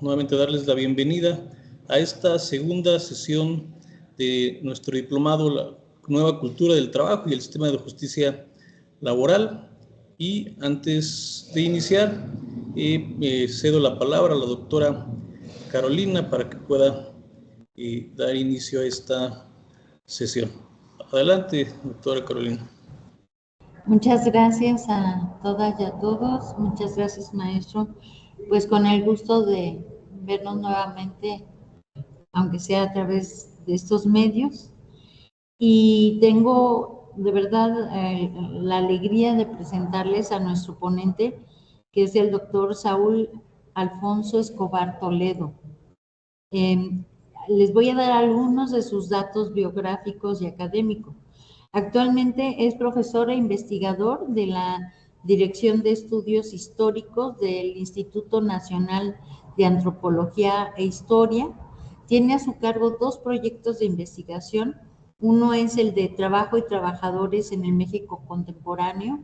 nuevamente darles la bienvenida a esta segunda sesión de nuestro diplomado La Nueva Cultura del Trabajo y el Sistema de Justicia Laboral. Y antes de iniciar, cedo la palabra a la doctora Carolina para que pueda dar inicio a esta sesión. Adelante, doctora Carolina. Muchas gracias a todas y a todos. Muchas gracias, maestro. Pues con el gusto de vernos nuevamente, aunque sea a través de estos medios. Y tengo de verdad la alegría de presentarles a nuestro ponente, que es el doctor Saúl Alfonso Escobar Toledo. Les voy a dar algunos de sus datos biográficos y académicos. Actualmente es profesor e investigador de la Dirección de Estudios Históricos del Instituto Nacional de Antropología e Historia. Tiene a su cargo 2 proyectos de investigación. Uno es el de Trabajo y Trabajadores en el México Contemporáneo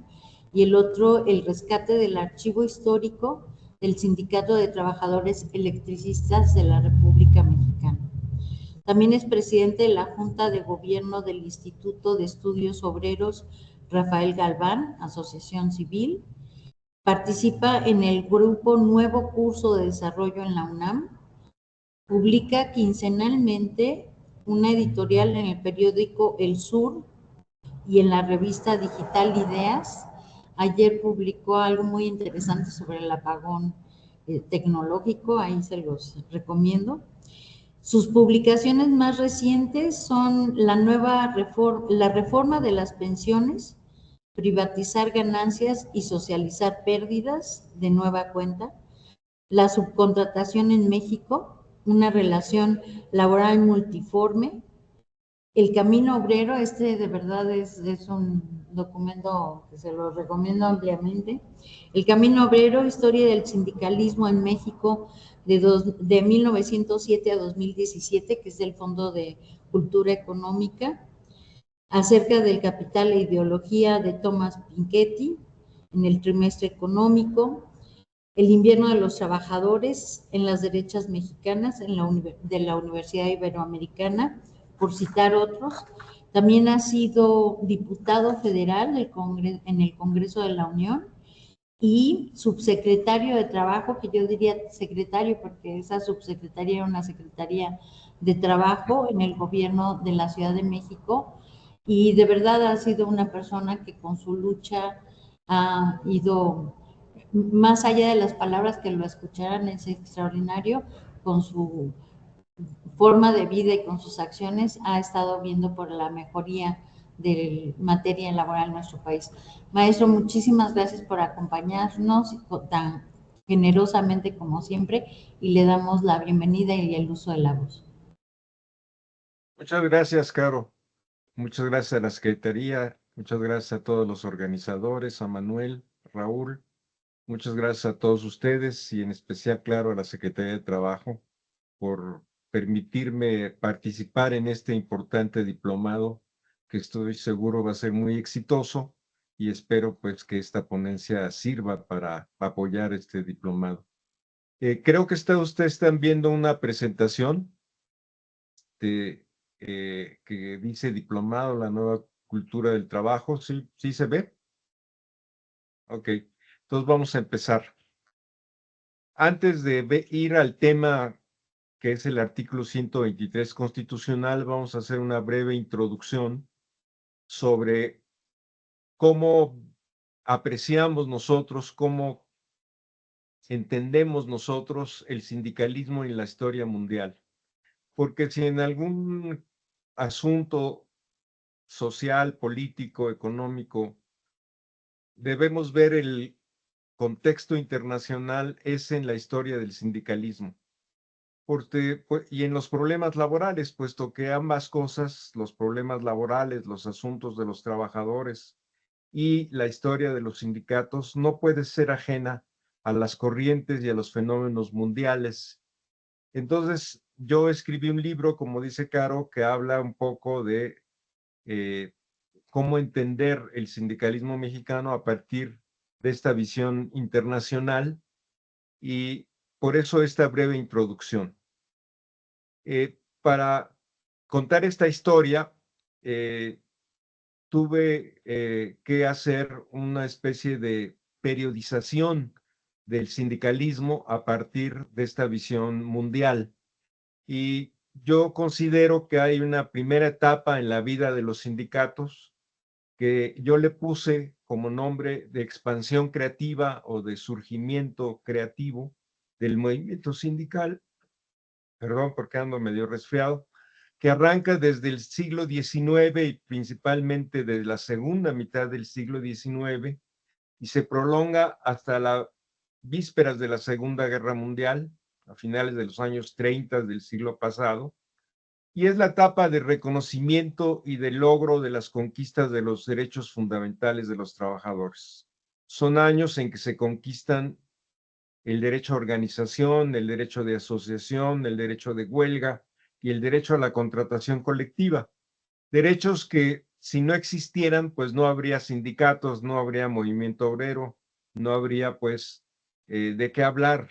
y el otro, el rescate del archivo histórico del Sindicato de Trabajadores Electricistas de la República Mexicana. También es presidente de la Junta de Gobierno del Instituto de Estudios Obreros Rafael Galván, Asociación Civil. Participa en el grupo Nuevo Curso de Desarrollo en la UNAM. Publica quincenalmente una editorial en el periódico El Sur y en la revista digital Ideas. Ayer publicó algo muy interesante sobre el apagón tecnológico, ahí se los recomiendo. Sus publicaciones más recientes son la reforma de las pensiones, privatizar ganancias y socializar pérdidas de nueva cuenta, la subcontratación en México, una relación laboral multiforme, el camino obrero. De verdad es un documento que se lo recomiendo ampliamente. El camino obrero, historia del sindicalismo en México de 1907 a 2017, que es del Fondo de Cultura Económica, acerca del capital e ideología de Thomas Piketty en el trimestre económico, el invierno de los trabajadores en las derechas mexicanas de la Universidad Iberoamericana, por citar otros. También ha sido diputado federal en el Congreso de la Unión y subsecretario de Trabajo, que yo diría secretario porque esa subsecretaría era una secretaría de Trabajo en el gobierno de la Ciudad de México, y de verdad ha sido una persona que con su lucha ha ido más allá de las palabras que lo escucharan. Es extraordinario con su forma de vida y con sus acciones. Ha estado viendo por la mejoría de materia laboral en nuestro país. Maestro, muchísimas gracias por acompañarnos tan generosamente como siempre, y le damos la bienvenida y el uso de la voz. Muchas gracias, Caro. Muchas gracias a la Secretaría, muchas gracias a todos los organizadores, a Manuel, Raúl, muchas gracias a todos ustedes y en especial, claro, a la Secretaría de Trabajo por permitirme participar en este importante diplomado que estoy seguro va a ser muy exitoso, y espero pues que esta ponencia sirva para apoyar este diplomado. Creo que ustedes están viendo una presentación que dice Diplomado, la nueva cultura del trabajo. ¿Sí, sí se ve? Ok, entonces vamos a empezar. Antes de ir al tema que es el artículo 123 constitucional, vamos a hacer una breve introducción sobre cómo apreciamos nosotros, cómo entendemos nosotros el sindicalismo en la historia mundial. Porque si en algún asunto social, político, económico, debemos ver el contexto internacional, es en la historia del sindicalismo. Y en los problemas laborales, puesto que ambas cosas, los problemas laborales, los asuntos de los trabajadores y la historia de los sindicatos, no puede ser ajena a las corrientes y a los fenómenos mundiales. Entonces, yo escribí un libro, como dice Caro, que habla un poco de cómo entender el sindicalismo mexicano a partir de esta visión internacional, y por eso esta breve introducción. Para contar esta historia, tuve que hacer una especie de periodización del sindicalismo a partir de esta visión mundial. Y yo considero que hay una primera etapa en la vida de los sindicatos que yo le puse como nombre de expansión creativa o de surgimiento creativo del movimiento sindical, perdón porque ando medio resfriado, que arranca desde el siglo XIX y principalmente desde la segunda mitad del siglo XIX y se prolonga hasta las vísperas de la Segunda Guerra Mundial, a finales de los años 30 del siglo pasado, y es la etapa de reconocimiento y de logro de las conquistas de los derechos fundamentales de los trabajadores. Son años en que se conquistan el derecho a organización, el derecho de asociación, el derecho de huelga y el derecho a la contratación colectiva. Derechos que si no existieran, pues no habría sindicatos, no habría movimiento obrero, no habría pues de qué hablar,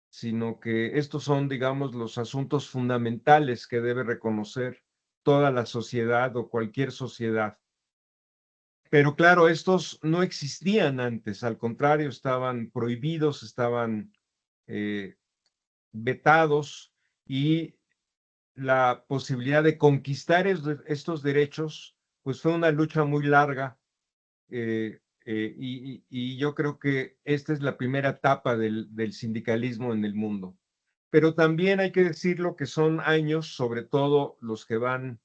sino que estos son, digamos, los asuntos fundamentales que debe reconocer toda la sociedad o cualquier sociedad. Pero claro, estos no existían antes, al contrario, estaban prohibidos, estaban vetados y la posibilidad de conquistar estos derechos, pues fue una lucha muy larga y yo creo que esta es la primera etapa del sindicalismo en el mundo. Pero también hay que decirlo que son años, sobre todo los que van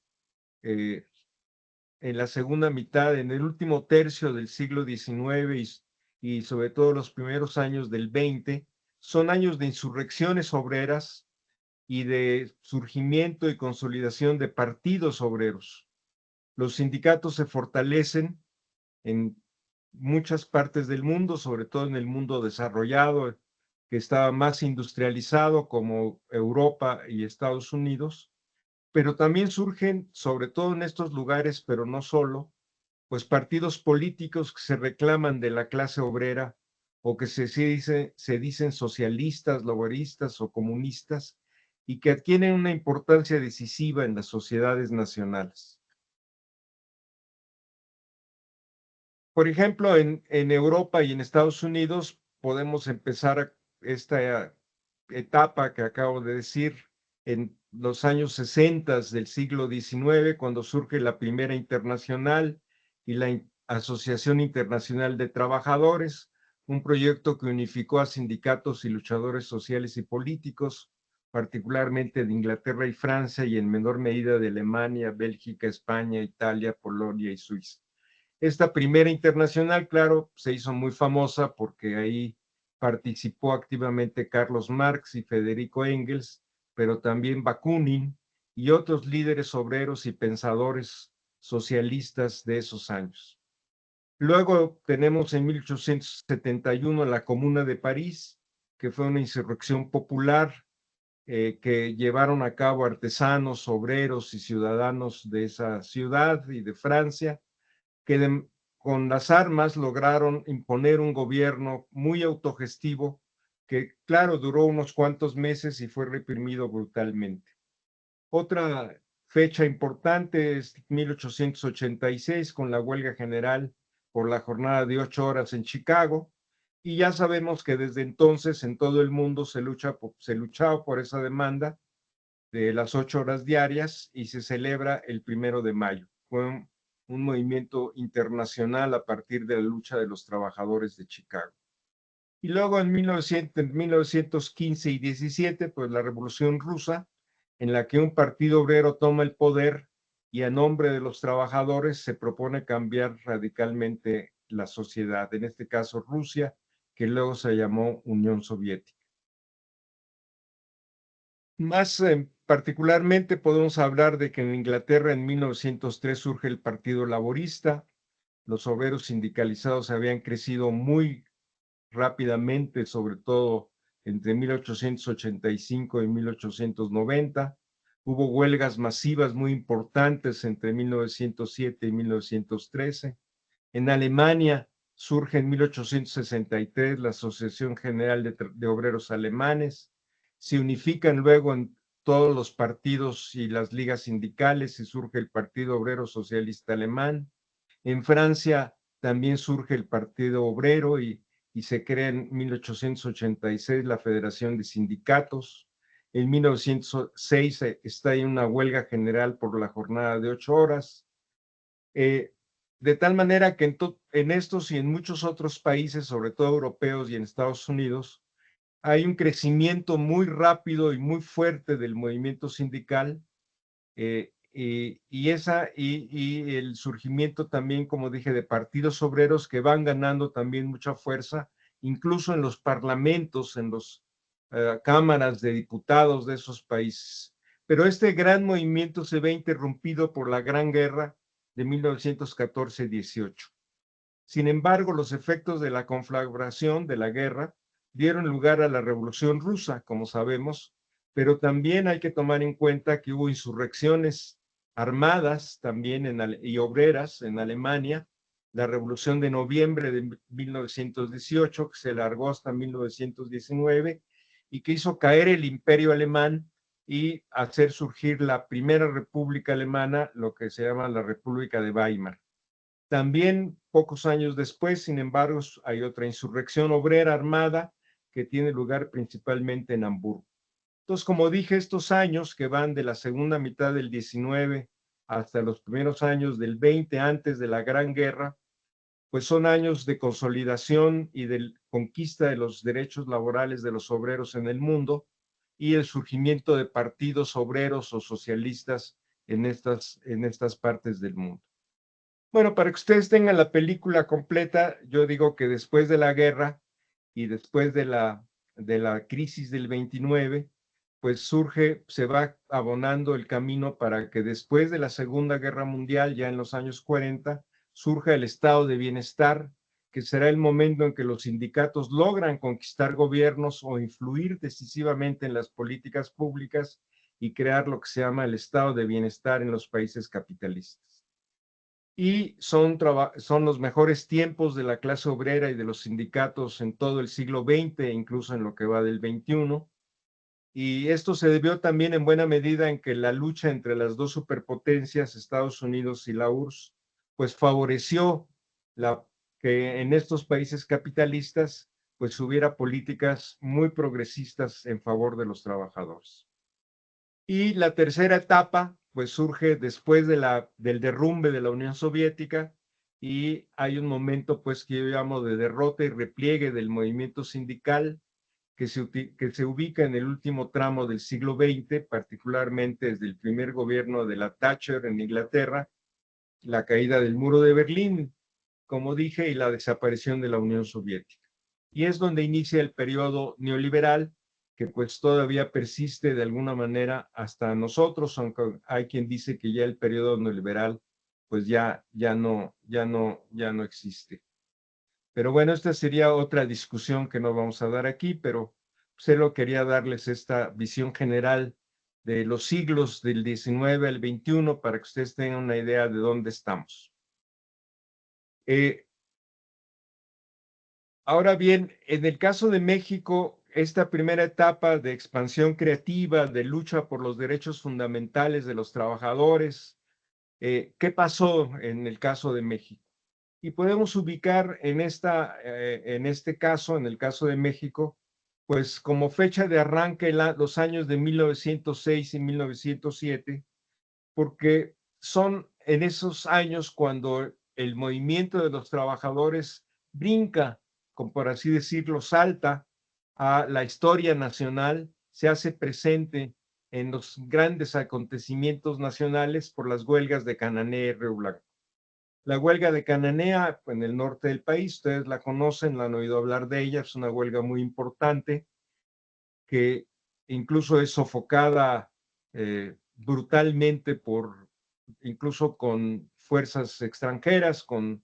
en la segunda mitad, en el último tercio del siglo XIX y sobre todo los primeros años del XX, son años de insurrecciones obreras y de surgimiento y consolidación de partidos obreros. Los sindicatos se fortalecen en muchas partes del mundo, sobre todo en el mundo desarrollado, que estaba más industrializado como Europa y Estados Unidos, pero también surgen, sobre todo en estos lugares, pero no solo, pues partidos políticos que se reclaman de la clase obrera o que se dicen socialistas, laboristas o comunistas y que adquieren una importancia decisiva en las sociedades nacionales. Por ejemplo, en Europa y en Estados Unidos podemos empezar esta etapa que acabo de decir en los años 60 del siglo XIX, cuando surge la primera internacional y la Asociación Internacional de Trabajadores, un proyecto que unificó a sindicatos y luchadores sociales y políticos, particularmente de Inglaterra y Francia y en menor medida de Alemania, Bélgica, España, Italia, Polonia y Suiza. Esta primera internacional, claro, se hizo muy famosa porque ahí participó activamente Carlos Marx y Federico Engels, pero también Bakunin y otros líderes obreros y pensadores socialistas de esos años. Luego tenemos en 1871 la Comuna de París, que fue una insurrección popular que llevaron a cabo artesanos, obreros y ciudadanos de esa ciudad y de Francia, que con las armas lograron imponer un gobierno muy autogestivo que, claro, duró unos cuantos meses y fue reprimido brutalmente. Otra fecha importante es 1886 con la huelga general por la jornada de 8 horas en Chicago, y ya sabemos que desde entonces en todo el mundo se luchaba por esa demanda de las 8 horas diarias y se celebra el 1 de mayo. Fue un movimiento internacional a partir de la lucha de los trabajadores de Chicago. Y luego en 1915 y 17, pues la Revolución Rusa, en la que un partido obrero toma el poder y a nombre de los trabajadores se propone cambiar radicalmente la sociedad, en este caso Rusia, que luego se llamó Unión Soviética. Más particularmente podemos hablar de que en Inglaterra en 1903 surge el Partido Laborista. Los obreros sindicalizados habían crecido muy rápidamente, sobre todo entre 1885 y 1890. Hubo huelgas masivas muy importantes entre 1907 y 1913. En Alemania surge en 1863 la Asociación General de Obreros Alemanes, se unifican luego en todos los partidos y las ligas sindicales y surge el Partido Obrero Socialista Alemán. En Francia también surge el Partido Obrero y se crea en 1886 la Federación de Sindicatos. En 1906 está en una huelga general por la jornada de 8 horas. De tal manera que en estos y en muchos otros países, sobre todo europeos y en Estados Unidos, hay un crecimiento muy rápido y muy fuerte del movimiento sindical y el surgimiento también, como dije, de partidos obreros que van ganando también mucha fuerza, incluso en los parlamentos, en las cámaras de diputados de esos países. Pero este gran movimiento se ve interrumpido por la Gran Guerra de 1914-18. Sin embargo, los efectos de la conflagración de la guerra dieron lugar a la Revolución Rusa, como sabemos, pero también hay que tomar en cuenta que hubo insurrecciones armadas también y obreras en Alemania, la Revolución de Noviembre de 1918, que se alargó hasta 1919 y que hizo caer el Imperio Alemán y hacer surgir la primera República Alemana, lo que se llama la República de Weimar. También, pocos años después, sin embargo, hay otra insurrección obrera armada que tiene lugar principalmente en Hamburgo. Entonces, como dije, estos años que van de la segunda mitad del 19 hasta los primeros años del 20, antes de la Gran Guerra, pues son años de consolidación y de conquista de los derechos laborales de los obreros en el mundo y el surgimiento de partidos obreros o socialistas en estas partes del mundo. Bueno, para que ustedes tengan la película completa, yo digo que después de la guerra y después de la crisis del 29, pues se va abonando el camino para que después de la Segunda Guerra Mundial, ya en los años 40, surja el estado de bienestar, que será el momento en que los sindicatos logran conquistar gobiernos o influir decisivamente en las políticas públicas y crear lo que se llama el estado de bienestar en los países capitalistas. Y son los mejores tiempos de la clase obrera y de los sindicatos en todo el siglo XX, incluso en lo que va del XXI. Y esto se debió también en buena medida en que la lucha entre las dos superpotencias, Estados Unidos y la URSS, pues favoreció que en estos países capitalistas pues hubiera políticas muy progresistas en favor de los trabajadores. Y la tercera etapa pues surge después del derrumbe de la Unión Soviética y hay un momento pues que yo llamo de derrota y repliegue del movimiento sindical que se ubica en el último tramo del siglo XX, particularmente desde el primer gobierno de la Thatcher en Inglaterra, la caída del muro de Berlín, como dije, y la desaparición de la Unión Soviética. Y es donde inicia el periodo neoliberal, que pues todavía persiste de alguna manera hasta nosotros, aunque hay quien dice que ya el periodo neoliberal pues ya no existe. Pero bueno, esta sería otra discusión que no vamos a dar aquí, pero solo quería darles esta visión general de los siglos del 19 al 21 para que ustedes tengan una idea de dónde estamos. Ahora bien, en el caso de México, esta primera etapa de expansión creativa, de lucha por los derechos fundamentales de los trabajadores, ¿qué pasó en el caso de México? Y podemos ubicar en este caso, en el caso de México, pues como fecha de arranque los años de 1906 y 1907, porque son en esos años cuando el movimiento de los trabajadores brinca, como por así decirlo, salta a la historia nacional, se hace presente en los grandes acontecimientos nacionales por las huelgas de Cananea y Río Blanco. La huelga de Cananea, en el norte del país, ustedes la conocen, la han oído hablar de ella, es una huelga muy importante que incluso es sofocada brutalmente incluso con fuerzas extranjeras, con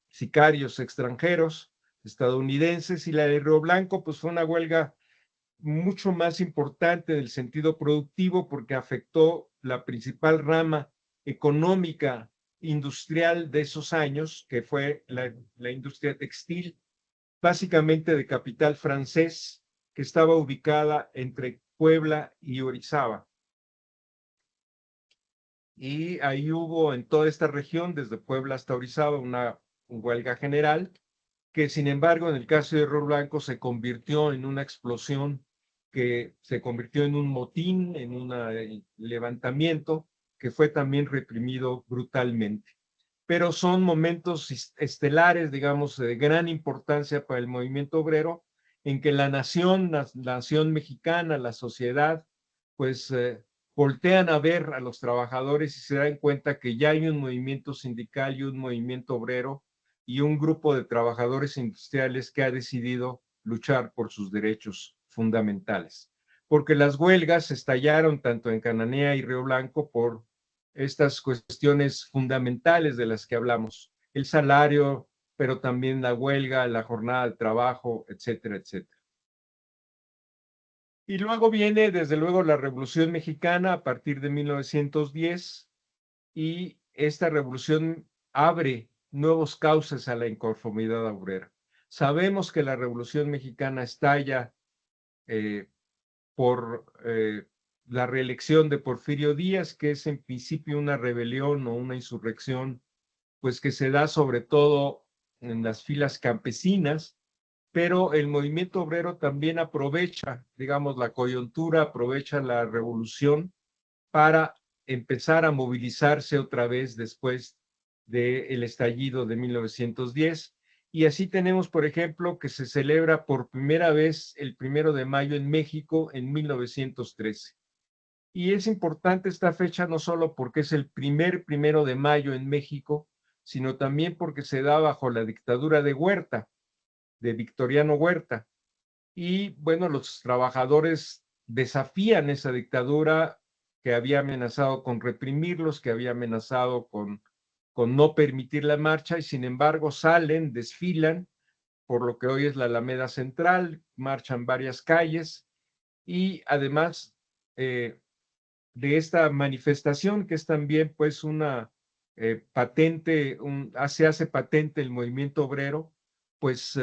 sicarios extranjeros, estadounidenses, y la de Río Blanco, pues fue una huelga mucho más importante en el sentido productivo porque afectó la principal rama económica industrial de esos años, que fue la industria textil, básicamente de capital francés, que estaba ubicada entre Puebla y Orizaba. Y ahí hubo en toda esta región, desde Puebla hasta Orizaba, una huelga general, que sin embargo en el caso de Río Blanco se convirtió en una explosión, que se convirtió en un motín, en un levantamiento que fue también reprimido brutalmente. Pero son momentos estelares, digamos, de gran importancia para el movimiento obrero, en que la nación mexicana, la sociedad, pues voltean a ver a los trabajadores y se dan cuenta que ya hay un movimiento sindical y un movimiento obrero y un grupo de trabajadores industriales que ha decidido luchar por sus derechos fundamentales. Porque las huelgas estallaron tanto en Cananea y Río Blanco por estas cuestiones fundamentales de las que hablamos, el salario, pero también la huelga, la jornada de trabajo, etcétera, etcétera. Y luego viene, desde luego, la Revolución Mexicana a partir de 1910, y esta revolución abre nuevos cauces a la inconformidad obrera. Sabemos que la Revolución Mexicana estalla por la reelección de Porfirio Díaz, que es en principio una rebelión o una insurrección, pues que se da sobre todo en las filas campesinas, pero el movimiento obrero también aprovecha, digamos, la coyuntura, aprovecha la revolución para empezar a movilizarse otra vez después del estallido de 1910. Y así tenemos, por ejemplo, que se celebra por primera vez el 1 de mayo en México en 1913. Y es importante esta fecha no solo porque es el primer 1 de mayo en México, sino también porque se da bajo la dictadura de Huerta, de Victoriano Huerta. Y bueno, los trabajadores desafían esa dictadura que había amenazado con reprimirlos, que había amenazado con no permitir la marcha, y sin embargo salen, desfilan por lo que hoy es la Alameda Central, marchan varias calles, y además de esta manifestación, que es también pues una patente, se hace patente el movimiento obrero, pues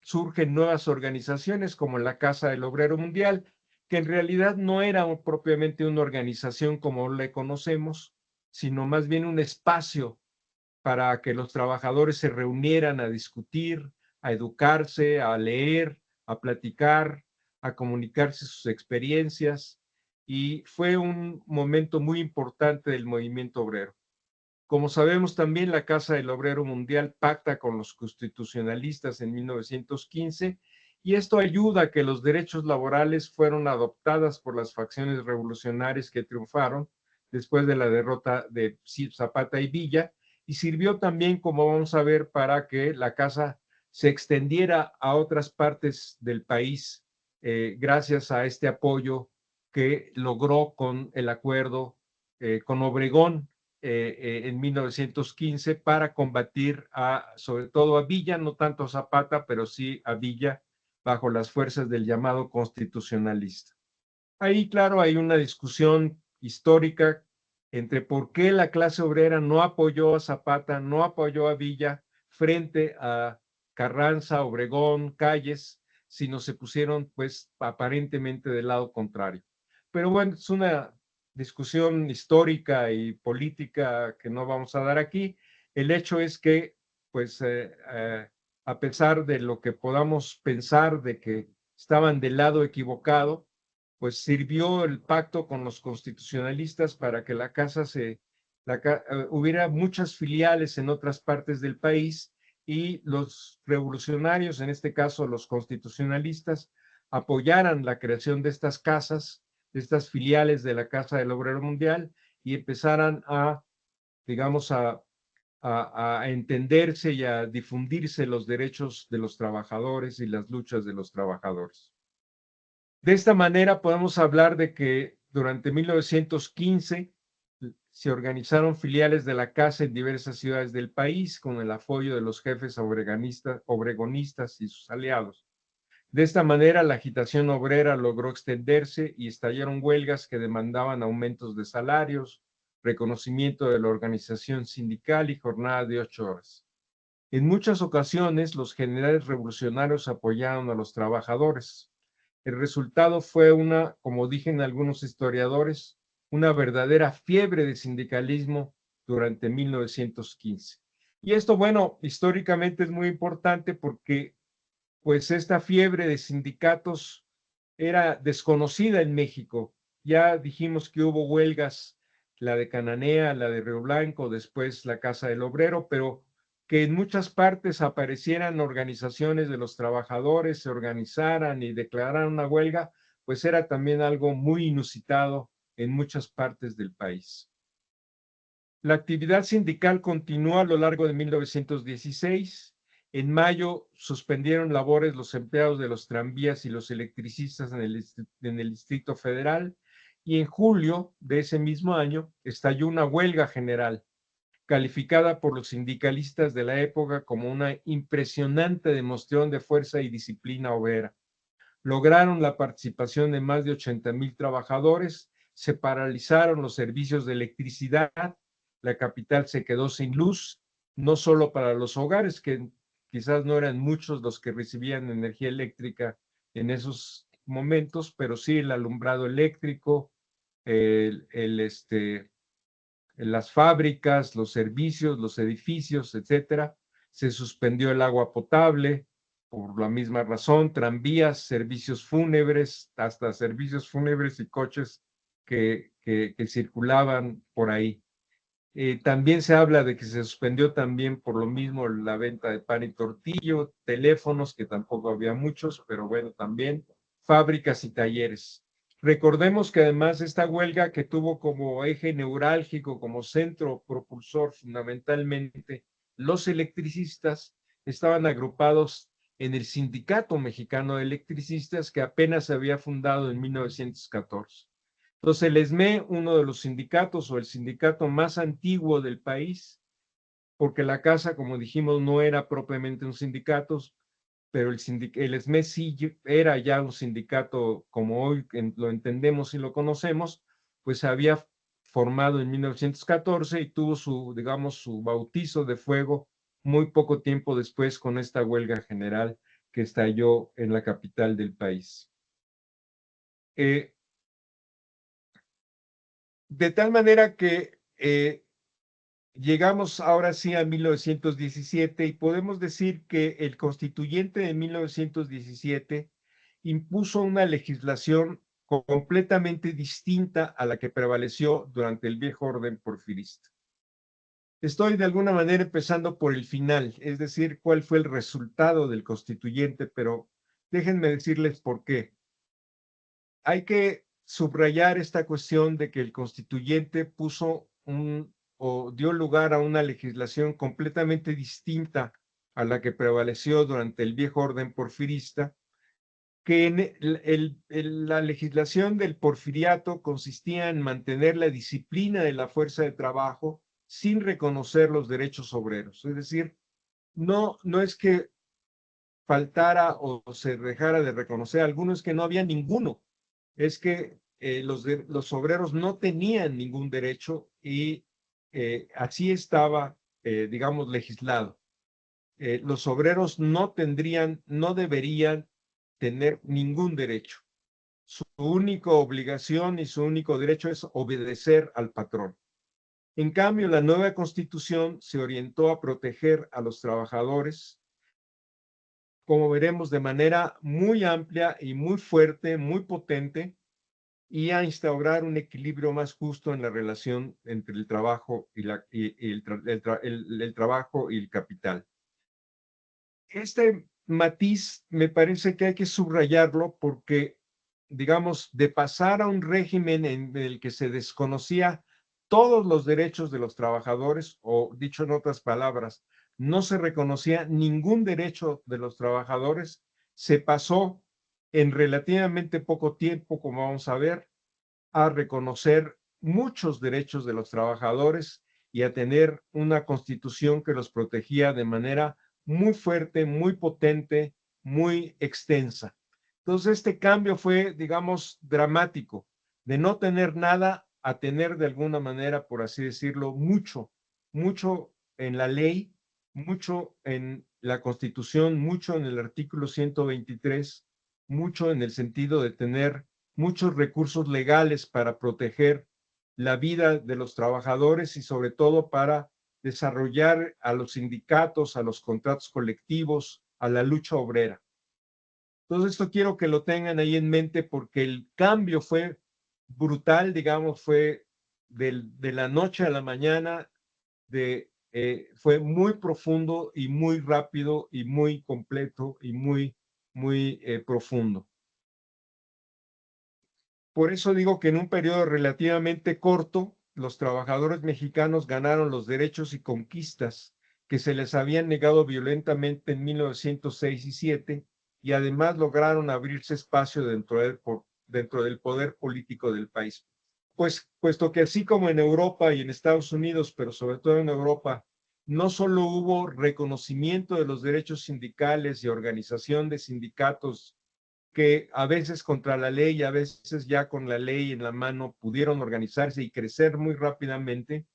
surgen nuevas organizaciones como la Casa del Obrero Mundial, que en realidad no era propiamente una organización como la conocemos, sino más bien un espacio para que los trabajadores se reunieran a discutir, a educarse, a leer, a platicar, a comunicarse sus experiencias, y fue un momento muy importante del movimiento obrero. Como sabemos también, la Casa del Obrero Mundial pacta con los constitucionalistas en 1915, y esto ayuda a que los derechos laborales fueron adoptadas por las facciones revolucionarias que triunfaron después de la derrota de Zapata y Villa, y sirvió también, como vamos a ver, para que la Casa se extendiera a otras partes del país gracias a este apoyo que logró con el acuerdo con Obregón en 1915 para combatir sobre todo a Villa, no tanto a Zapata, pero sí a Villa bajo las fuerzas del llamado constitucionalista. Ahí, claro, hay una discusión histórica entre por qué la clase obrera no apoyó a Zapata, no apoyó a Villa frente a Carranza, Obregón, Calles, sino se pusieron pues aparentemente del lado contrario. Pero bueno, es una discusión histórica y política que no vamos a dar aquí. El hecho es que pues a pesar de lo que podamos pensar de que estaban del lado equivocado, pues sirvió el pacto con los constitucionalistas para que la casa hubiera muchas filiales en otras partes del país, y los revolucionarios, en este caso los constitucionalistas, apoyaran la creación de estas casas, de estas filiales de la Casa del Obrero Mundial, y empezaran digamos, a entenderse y a difundirse los derechos de los trabajadores y las luchas de los trabajadores. De esta manera podemos hablar de que durante 1915 se organizaron filiales de la Casa en diversas ciudades del país con el apoyo de los jefes obregonistas y sus aliados. De esta manera, la agitación obrera logró extenderse y estallaron huelgas que demandaban aumentos de salarios, reconocimiento de la organización sindical y jornada de 8 horas. En muchas ocasiones, los generales revolucionarios apoyaron a los trabajadores. El resultado fue como dicen algunos historiadores, una verdadera fiebre de sindicalismo durante 1915. Y esto, bueno, históricamente es muy importante porque, pues, esta fiebre de sindicatos era desconocida en México. Ya dijimos que hubo huelgas, la de Cananea, la de Río Blanco, después la Casa del Obrero, pero que en muchas partes aparecieran organizaciones de los trabajadores, se organizaran y declararan una huelga, pues era también algo muy inusitado en muchas partes del país. La actividad sindical continuó a lo largo de 1916. En mayo suspendieron labores los empleados de los tranvías y los electricistas en el Distrito Federal, y en julio de ese mismo año estalló una huelga general, calificada por los sindicalistas de la época como una impresionante demostración de fuerza y disciplina obrera. Lograron la participación de más de 80,000 trabajadores, se paralizaron los servicios de electricidad, la capital se quedó sin luz, no solo para los hogares, que quizás no eran muchos los que recibían energía eléctrica en esos momentos, pero sí el alumbrado eléctrico, las fábricas, los servicios, los edificios, etcétera. Se suspendió el agua potable por la misma razón, tranvías, servicios fúnebres, hasta servicios fúnebres y coches que circulaban por ahí. También se habla de que se suspendió también por lo mismo la venta de pan y tortillo, teléfonos, que tampoco había muchos, pero bueno, también fábricas y talleres. Recordemos que además esta huelga, que tuvo como eje neurálgico, como centro propulsor fundamentalmente los electricistas, estaban agrupados en el Sindicato Mexicano de Electricistas, que apenas se había fundado en 1914. Entonces, el ESME, uno de los sindicatos o el sindicato más antiguo del país, porque la Casa, como dijimos, no era propiamente un sindicato, pero el ESME sí era ya un sindicato como hoy lo entendemos y lo conocemos, pues se había formado en 1914 y tuvo su bautizo de fuego muy poco tiempo después con esta huelga general que estalló en la capital del país. De tal manera que llegamos ahora sí a 1917 y podemos decir que el constituyente de 1917 impuso una legislación completamente distinta a la que prevaleció durante el viejo orden porfirista. Estoy de alguna manera empezando por el final, es decir, cuál fue el resultado del constituyente, pero déjenme decirles por qué. Hay que subrayar esta cuestión de que el constituyente dio lugar a una legislación completamente distinta a la que prevaleció durante el viejo orden porfirista, que la legislación del porfiriato consistía en mantener la disciplina de la fuerza de trabajo sin reconocer los derechos obreros. Es decir, no es que faltara o se dejara de reconocer algunos, que no había ninguno. Es que los obreros no tenían ningún derecho y así estaba, digamos, legislado. Los obreros no deberían tener ningún derecho. Su única obligación y su único derecho es obedecer al patrón. En cambio, la nueva Constitución se orientó a proteger a los trabajadores, como veremos, de manera muy amplia y muy fuerte, muy potente, y a instaurar un equilibrio más justo en la relación entre el trabajo y el trabajo y el capital. Este matiz me parece que hay que subrayarlo porque, digamos, de pasar a un régimen en el que se desconocía todos los derechos de los trabajadores, o dicho en otras palabras, no se reconocía ningún derecho de los trabajadores, se pasó en relativamente poco tiempo, como vamos a ver, a reconocer muchos derechos de los trabajadores y a tener una constitución que los protegía de manera muy fuerte, muy potente, muy extensa. Entonces, este cambio fue, digamos, dramático, de no tener nada a tener de alguna manera, por así decirlo, mucho en la ley, mucho en la Constitución, mucho en el artículo 123, mucho en el sentido de tener muchos recursos legales para proteger la vida de los trabajadores y sobre todo para desarrollar a los sindicatos, a los contratos colectivos, a la lucha obrera. Entonces, esto quiero que lo tengan ahí en mente porque el cambio fue brutal, digamos, fue de la noche a la mañana, fue muy profundo y muy rápido y muy completo y muy profundo. Por eso digo que en un periodo relativamente corto, los trabajadores mexicanos ganaron los derechos y conquistas que se les habían negado violentamente en 1906 y 7, y además lograron abrirse espacio dentro del poder político del país. Pues, puesto que así como en Europa y en Estados Unidos, pero sobre todo en Europa, no solo hubo reconocimiento de los derechos sindicales y organización de sindicatos que a veces contra la ley, a veces ya con la ley en la mano pudieron organizarse y crecer muy rápidamente.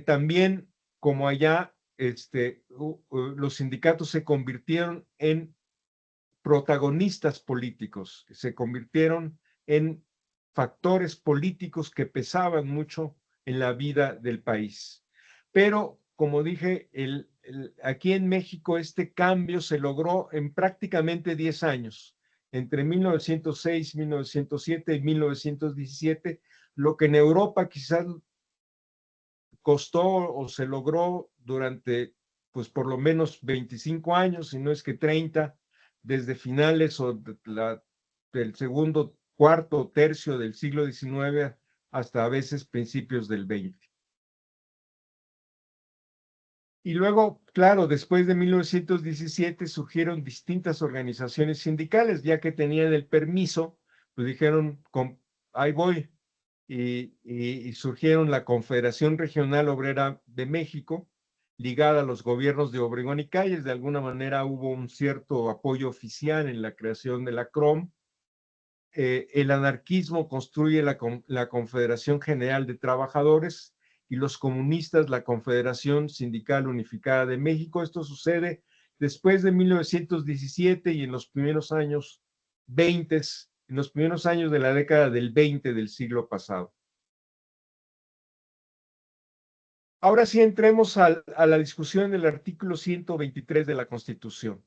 También, como allá, los sindicatos se convirtieron en protagonistas políticos, se convirtieron en factores políticos que pesaban mucho en la vida del país. Pero, como dije, aquí en México este cambio se logró en prácticamente 10 años, entre 1906, 1907 y 1917, lo que en Europa quizás costó o se logró durante, pues por lo menos 25 años, si no es que 30, desde finales del segundo, cuarto, tercio del siglo XIX hasta a veces principios del XX. Y luego, claro, después de 1917 surgieron distintas organizaciones sindicales, ya que tenían el permiso, pues dijeron, ahí voy, y surgieron la Confederación Regional Obrera de México, ligada a los gobiernos de Obregón y Calles. De alguna manera hubo un cierto apoyo oficial en la creación de la CROM. El anarquismo construye la Confederación General de Trabajadores y los comunistas la Confederación Sindical Unificada de México. Esto sucede después de 1917 y en los primeros años 20, en los primeros años de la década del 20 del siglo pasado. Ahora sí entremos a la discusión del artículo 123 de la Constitución.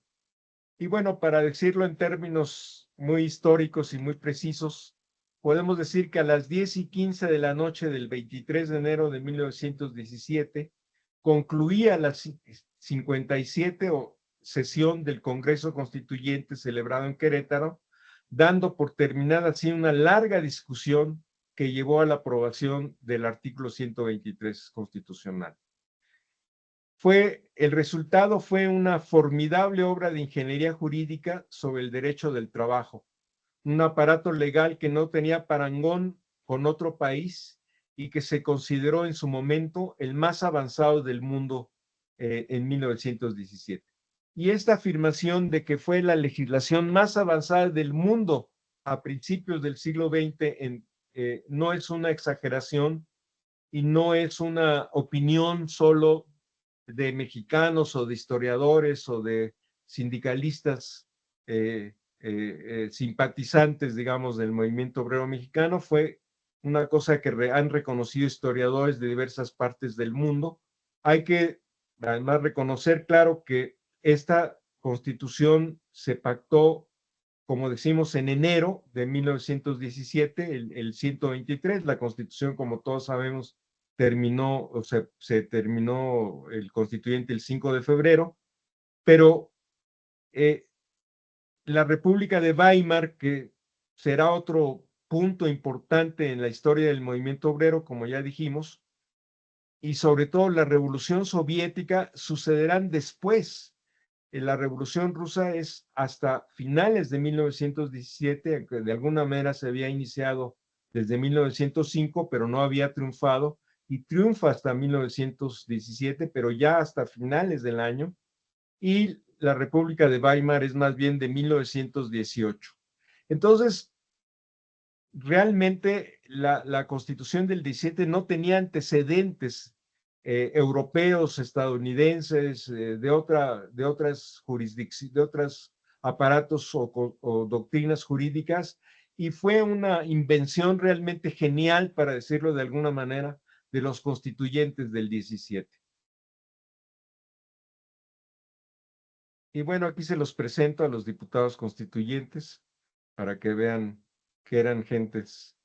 Y bueno, para decirlo en términos muy históricos y muy precisos, podemos decir que a las 10:15 de la noche del 23 de enero de 1917 concluía la 57 sesión del Congreso Constituyente celebrado en Querétaro, dando por terminada así una larga discusión que llevó a la aprobación del artículo 123 constitucional. El resultado fue una formidable obra de ingeniería jurídica sobre el derecho del trabajo, un aparato legal que no tenía parangón con otro país y que se consideró en su momento el más avanzado del mundo en 1917. Y esta afirmación de que fue la legislación más avanzada del mundo a principios del siglo XX no es una exageración y no es una opinión solo de mexicanos o de historiadores o de sindicalistas simpatizantes, digamos, del movimiento obrero mexicano. Fue una cosa que han reconocido historiadores de diversas partes del mundo. Hay que además reconocer, claro, que esta constitución se pactó, como decimos, en enero de 1917, el 123, la constitución, como todos sabemos, terminó, o sea, se terminó el constituyente el 5 de febrero, pero la República de Weimar, que será otro punto importante en la historia del movimiento obrero, como ya dijimos, y sobre todo la Revolución Soviética, sucederán después. La Revolución Rusa es hasta finales de 1917, que de alguna manera se había iniciado desde 1905, pero no había triunfado, y triunfa hasta 1917, pero ya hasta finales del año, y la República de Weimar es más bien de 1918. Entonces, realmente la Constitución del 17 no tenía antecedentes europeos, estadounidenses, de otras jurisdicciones, de otros aparatos o doctrinas jurídicas, y fue una invención realmente genial, para decirlo de alguna manera, de los constituyentes del 17. Y bueno, aquí se los presento a los diputados constituyentes para que vean que eran gentes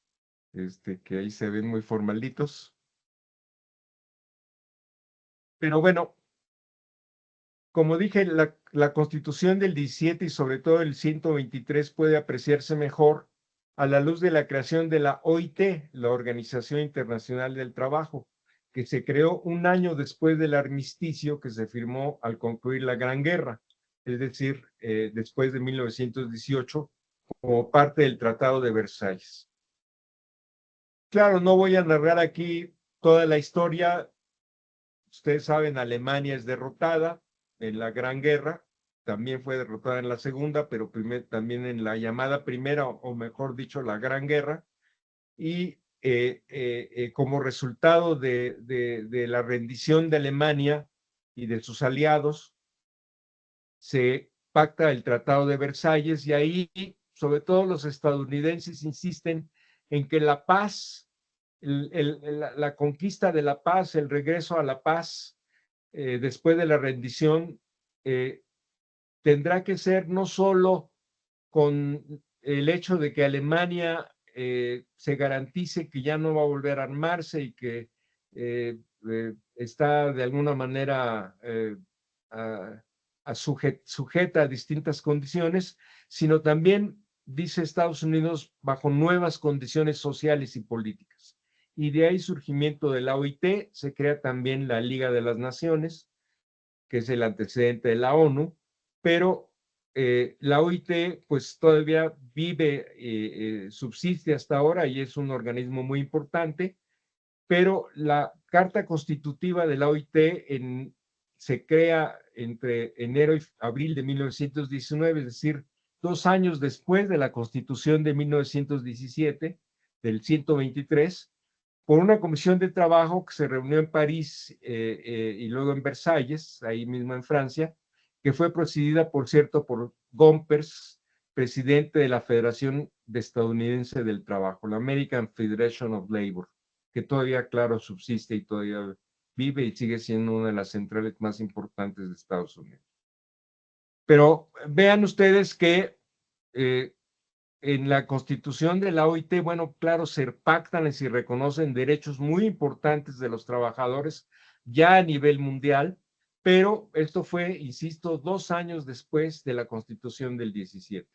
que ahí se ven muy formalitos. Pero bueno, como dije, la Constitución del 17 y sobre todo el 123 puede apreciarse mejor a la luz de la creación de la OIT, la Organización Internacional del Trabajo, que se creó un año después del armisticio que se firmó al concluir la Gran Guerra, es decir, después de 1918, como parte del Tratado de Versalles. Claro, no voy a narrar aquí toda la historia. Ustedes saben, Alemania es derrotada en la Gran Guerra, también fue derrotada en la Segunda, pero también en la llamada Primera, o mejor dicho, la Gran Guerra, y como resultado de la rendición de Alemania y de sus aliados, se pacta el Tratado de Versalles, y ahí, sobre todo los estadounidenses, insisten en que la paz, la conquista de la paz, el regreso a la paz, después de la rendición, tendrá que ser no solo con el hecho de que Alemania se garantice que ya no va a volver a armarse y que está de alguna manera sujeta a distintas condiciones, sino también, dice Estados Unidos, bajo nuevas condiciones sociales y políticas. Y de ahí surgimiento de la OIT, se crea también la Liga de las Naciones, que es el antecedente de la ONU, pero la OIT pues todavía vive, subsiste hasta ahora y es un organismo muy importante, pero la Carta Constitutiva de la OIT se crea entre enero y abril de 1919, es decir, 2 años después de la Constitución de 1917, del 123, por una comisión de trabajo que se reunió en París y luego en Versalles, ahí mismo en Francia, que fue presidida, por cierto, por Gompers, presidente de la Federación Estadounidense del Trabajo, la American Federation of Labor, que todavía, claro, subsiste y todavía vive y sigue siendo una de las centrales más importantes de Estados Unidos. Pero vean ustedes que en la Constitución de la OIT, bueno, claro, se pactan y se reconocen derechos muy importantes de los trabajadores ya a nivel mundial, pero esto fue, insisto, 2 años después de la Constitución del 17.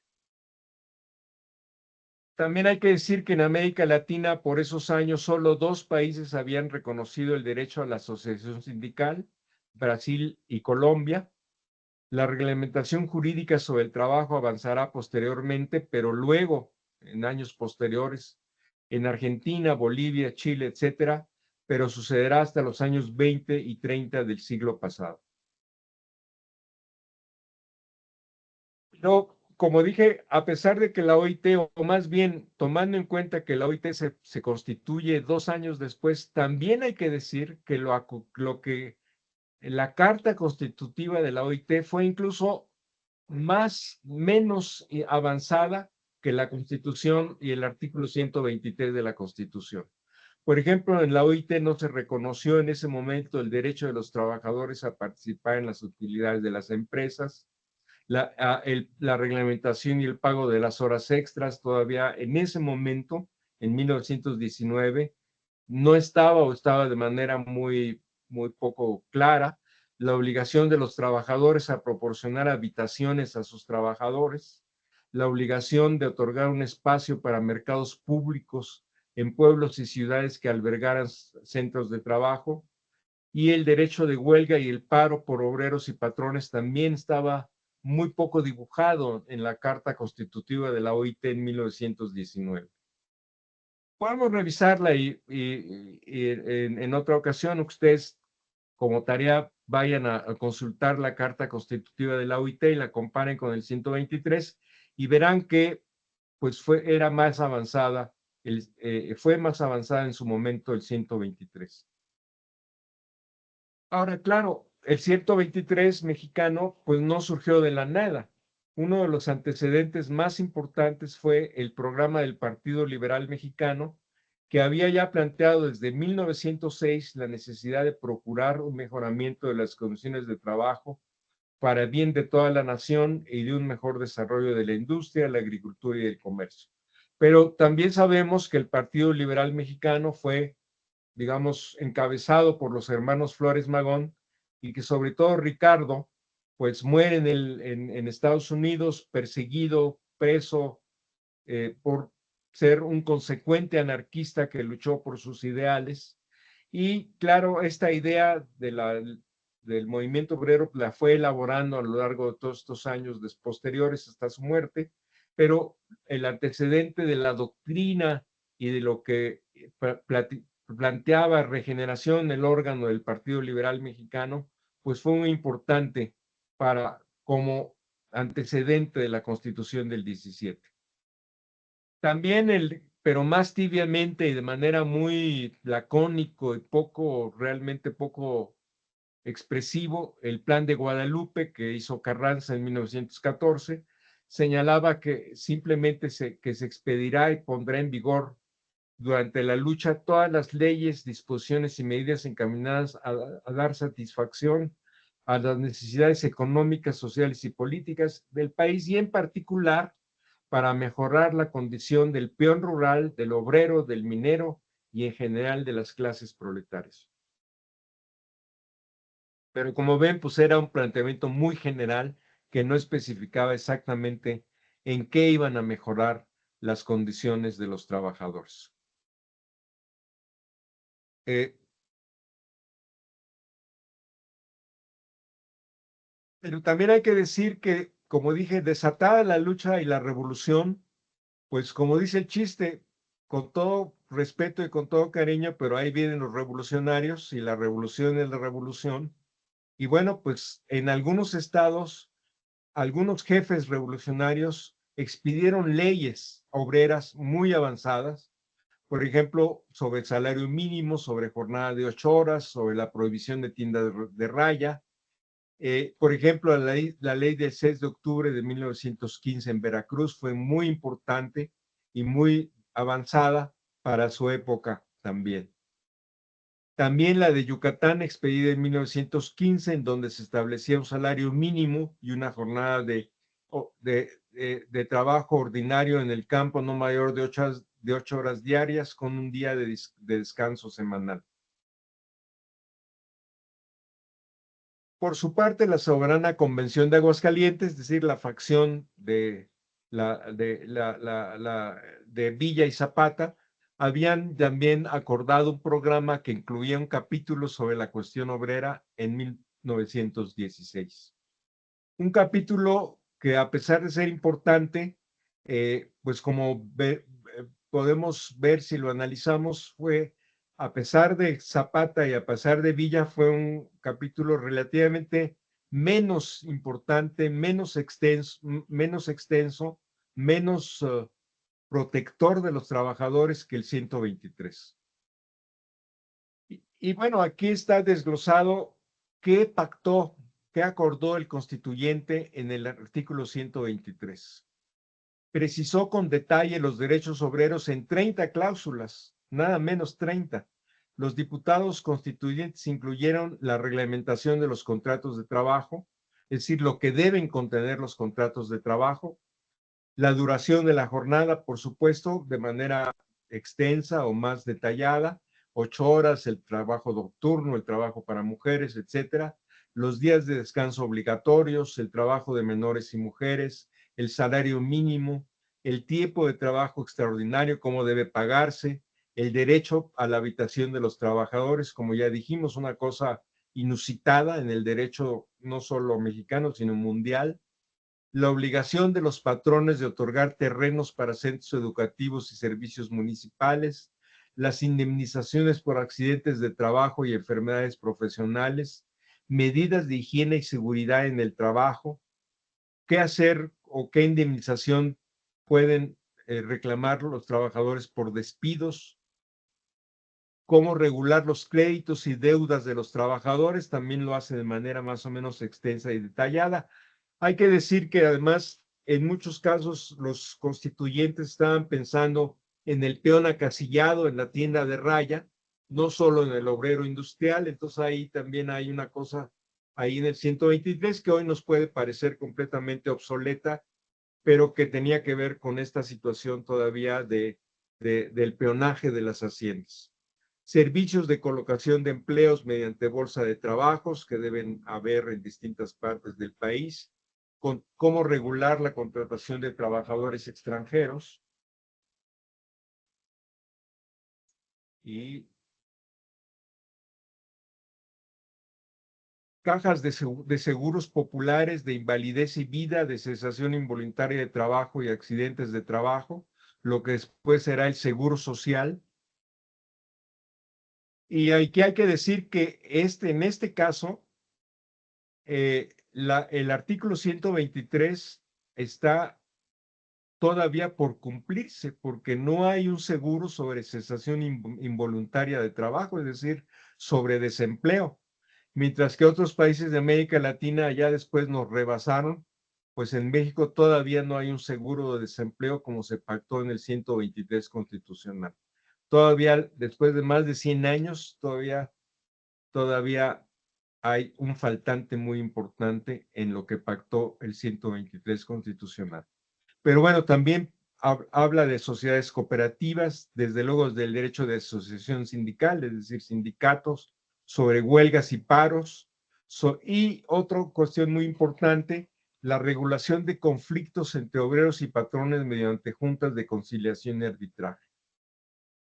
También hay que decir que en América Latina, por esos años, solo 2 países habían reconocido el derecho a la asociación sindical, Brasil y Colombia. La reglamentación jurídica sobre el trabajo avanzará posteriormente, pero luego, en años posteriores, en Argentina, Bolivia, Chile, etcétera, pero sucederá hasta los años 20 y 30 del siglo pasado. Pero, como dije, a pesar de que la OIT, o más bien tomando en cuenta que la OIT se constituye 2 años después, también hay que decir que lo que la Carta Constitutiva de la OIT fue incluso menos avanzada que la Constitución y el artículo 123 de la Constitución. Por ejemplo, en la OIT no se reconoció en ese momento el derecho de los trabajadores a participar en las utilidades de las empresas, la reglamentación y el pago de las horas extras todavía en ese momento, en 1919, no estaba o estaba de manera muy poco clara. La obligación de los trabajadores a proporcionar habitaciones a sus trabajadores, la obligación de otorgar un espacio para mercados públicos en pueblos y ciudades que albergaran centros de trabajo, y el derecho de huelga y el paro por obreros y patrones también estaba muy poco dibujado en la Carta Constitutiva de la OIT en 1919. Podemos revisarla y en otra ocasión ustedes como tarea vayan a consultar la Carta Constitutiva de la OIT y la comparen con el 123 y verán que pues era más avanzada fue más avanzada en su momento el 123. Ahora, claro, el 123 mexicano pues no surgió de la nada. Uno de los antecedentes más importantes fue el programa del Partido Liberal Mexicano, que había ya planteado desde 1906 la necesidad de procurar un mejoramiento de las condiciones de trabajo para el bien de toda la nación y de un mejor desarrollo de la industria, la agricultura y el comercio. Pero también sabemos que el Partido Liberal Mexicano fue, digamos, encabezado por los hermanos Flores Magón, y que sobre todo Ricardo, pues muere en Estados Unidos, perseguido, preso, por ser un consecuente anarquista que luchó por sus ideales. Y claro, esta idea del movimiento obrero la fue elaborando a lo largo de todos estos años posteriores hasta su muerte, pero el antecedente de la doctrina y de lo que planteaba regeneración el órgano del Partido Liberal Mexicano, pues fue muy importante como antecedente de la Constitución del 17. También pero más tibiamente y de manera muy lacónico y realmente poco expresivo, el Plan de Guadalupe que hizo Carranza en 1914, señalaba que simplemente que se expedirá y pondrá en vigor durante la lucha todas las leyes, disposiciones y medidas encaminadas a dar satisfacción a las necesidades económicas, sociales y políticas del país, y en particular para mejorar la condición del peón rural, del obrero, del minero y en general de las clases proletarias. Pero como ven, pues era un planteamiento muy general que no especificaba exactamente en qué iban a mejorar las condiciones de los trabajadores. Pero también hay que decir que, como dije, desatada la lucha y la revolución, pues como dice el chiste, con todo respeto y con todo cariño, pero ahí vienen los revolucionarios y la revolución es la revolución. Y bueno, pues en algunos estados, algunos jefes revolucionarios expidieron leyes obreras muy avanzadas, por ejemplo, sobre el salario mínimo, sobre jornada de 8 horas, sobre la prohibición de tiendas de raya. Por ejemplo, la ley del 6 de octubre de 1915 en Veracruz fue muy importante y muy avanzada para su época también. También la de Yucatán, expedida en 1915, en donde se establecía un salario mínimo y una jornada de trabajo ordinario en el campo no mayor de 8 horas diarias, con un día de descanso semanal. Por su parte, la Soberana Convención de Aguascalientes, es decir, la facción de Villa y Zapata, habían también acordado un programa que incluía un capítulo sobre la cuestión obrera en 1916. Un capítulo que, a pesar de ser importante, pues como podemos ver si lo analizamos, a pesar de Zapata y a pesar de Villa, fue un capítulo relativamente menos importante, menos extenso, menos protector de los trabajadores que el 123. Y bueno, aquí está desglosado qué pactó, qué acordó el constituyente en el artículo 123. Precisó con detalle los derechos obreros en 30 cláusulas, nada menos 30. Los diputados constituyentes incluyeron la reglamentación de los contratos de trabajo, es decir, lo que deben contener los contratos de trabajo, la duración de la jornada, por supuesto, de manera extensa o más detallada, 8 horas, el trabajo nocturno, el trabajo para mujeres, etcétera, los días de descanso obligatorios, el trabajo de menores y mujeres, el salario mínimo, el tiempo de trabajo extraordinario, cómo debe pagarse, el derecho a la habitación de los trabajadores, como ya dijimos, una cosa inusitada en el derecho no solo mexicano, sino mundial, la obligación de los patrones de otorgar terrenos para centros educativos y servicios municipales, las indemnizaciones por accidentes de trabajo y enfermedades profesionales, medidas de higiene y seguridad en el trabajo, qué hacer o qué indemnización pueden reclamar los trabajadores por despidos, cómo regular los créditos y deudas de los trabajadores, también lo hace de manera más o menos extensa y detallada. Hay que decir que además, en muchos casos, los constituyentes estaban pensando en el peón acasillado en la tienda de raya, no solo en el obrero industrial. Entonces ahí también hay una cosa ahí en el 123 que hoy nos puede parecer completamente obsoleta, pero que tenía que ver con esta situación todavía del peonaje de las haciendas. Servicios de colocación de empleos mediante bolsa de trabajos que deben haber en distintas partes del país, con cómo regular la contratación de trabajadores extranjeros y cajas de seguros populares de invalidez y vida, de cesación involuntaria de trabajo y accidentes de trabajo, lo que después será el seguro social. Y aquí hay que decir que en este caso, el artículo 123 está todavía por cumplirse, porque no hay un seguro sobre cesación involuntaria de trabajo, es decir, sobre desempleo. Mientras que otros países de América Latina ya después nos rebasaron, pues en México todavía no hay un seguro de desempleo como se pactó en el 123 constitucional. Todavía, después de más de 100 años, todavía hay un faltante muy importante en lo que pactó el 123 constitucional. Pero bueno, también habla de sociedades cooperativas, desde luego del derecho de asociación sindical, es decir, sindicatos, sobre huelgas y paros. Y otra cuestión muy importante, la regulación de conflictos entre obreros y patrones mediante juntas de conciliación y arbitraje.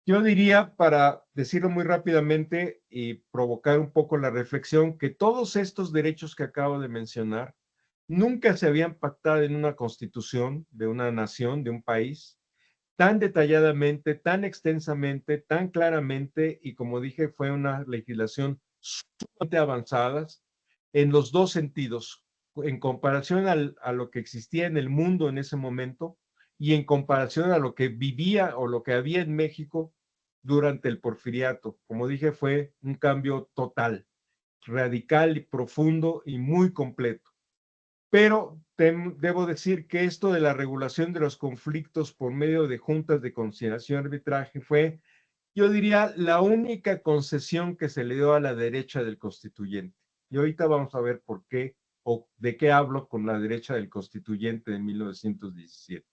Yo diría, para decirlo muy rápidamente y provocar un poco la reflexión, que todos estos derechos que acabo de mencionar nunca se habían pactado en una constitución de una nación, de un país, tan detalladamente, tan extensamente, tan claramente, y como dije, fue una legislación sumamente avanzada en los dos sentidos, en comparación a lo que existía en el mundo en ese momento y en comparación a lo que vivía o lo que había en México durante el porfiriato. Como dije, fue un cambio total, radical y profundo y muy completo. Pero debo decir que esto de la regulación de los conflictos por medio de juntas de conciliación y arbitraje fue, yo diría, la única concesión que se le dio a la derecha del constituyente. Y ahorita vamos a ver por qué o de qué hablo con la derecha del constituyente de 1917.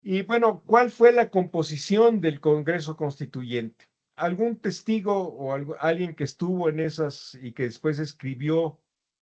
Y bueno, ¿cuál fue la composición del Congreso Constituyente? ¿Algún testigo o alguien que estuvo en esas y que después escribió,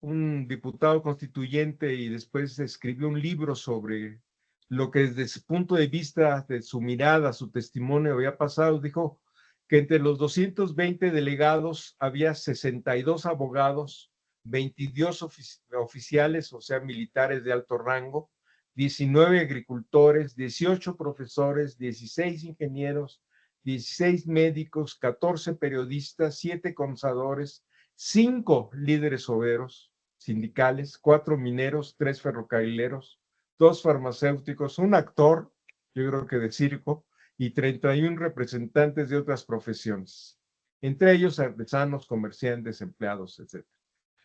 un diputado constituyente y después escribió un libro sobre lo que desde su punto de vista, de su mirada, su testimonio había pasado? Dijo que entre los 220 delegados había 62 abogados, 22 oficiales, o sea, militares de alto rango, 19 agricultores, 18 profesores, 16 ingenieros, 16 médicos, 14 periodistas, 7 contadores, 5 líderes obreros sindicales, 4 mineros, 3 ferrocarrileros, 2 farmacéuticos, un actor, yo creo que de circo, y 31 representantes de otras profesiones, entre ellos artesanos, comerciantes, empleados, etc.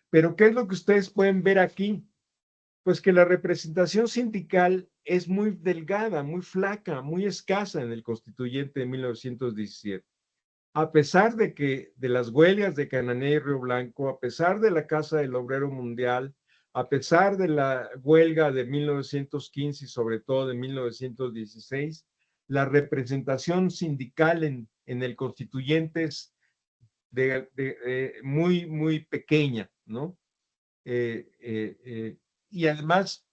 Pero ¿qué es lo que ustedes pueden ver aquí? Pues que la representación sindical es muy delgada, muy flaca, muy escasa en el constituyente de 1917. A pesar de las huelgas de Cananea y Río Blanco, a pesar de la Casa del Obrero Mundial, a pesar de la huelga de 1915 y sobre todo de 1916, la representación sindical en el constituyente es muy, muy pequeña, ¿no? Y además,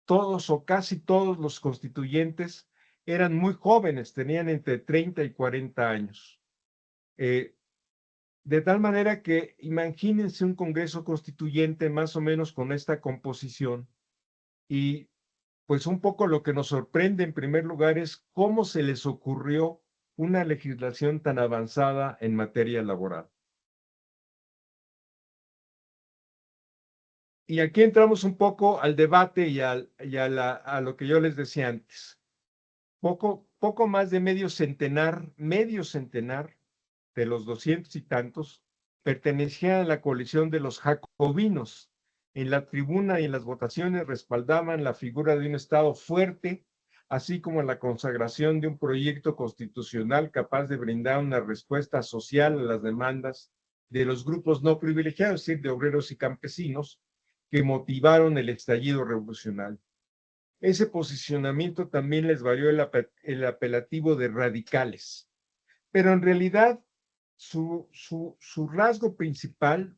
todos o casi todos los constituyentes eran muy jóvenes, tenían entre 30 y 40 años. De tal manera que imagínense un Congreso Constituyente más o menos con esta composición, y pues un poco lo que nos sorprende en primer lugar es cómo se les ocurrió una legislación tan avanzada en materia laboral. Y aquí entramos un poco al debate y a lo que yo les decía antes. Poco más de medio centenar de los 200 y tantos pertenecían a la coalición de los jacobinos. En la tribuna y en las votaciones respaldaban la figura de un Estado fuerte, así como la consagración de un proyecto constitucional capaz de brindar una respuesta social a las demandas de los grupos no privilegiados, es decir, de obreros y campesinos, que motivaron el estallido revolucionario. Ese posicionamiento también les valió el apelativo de radicales, pero en realidad su rasgo principal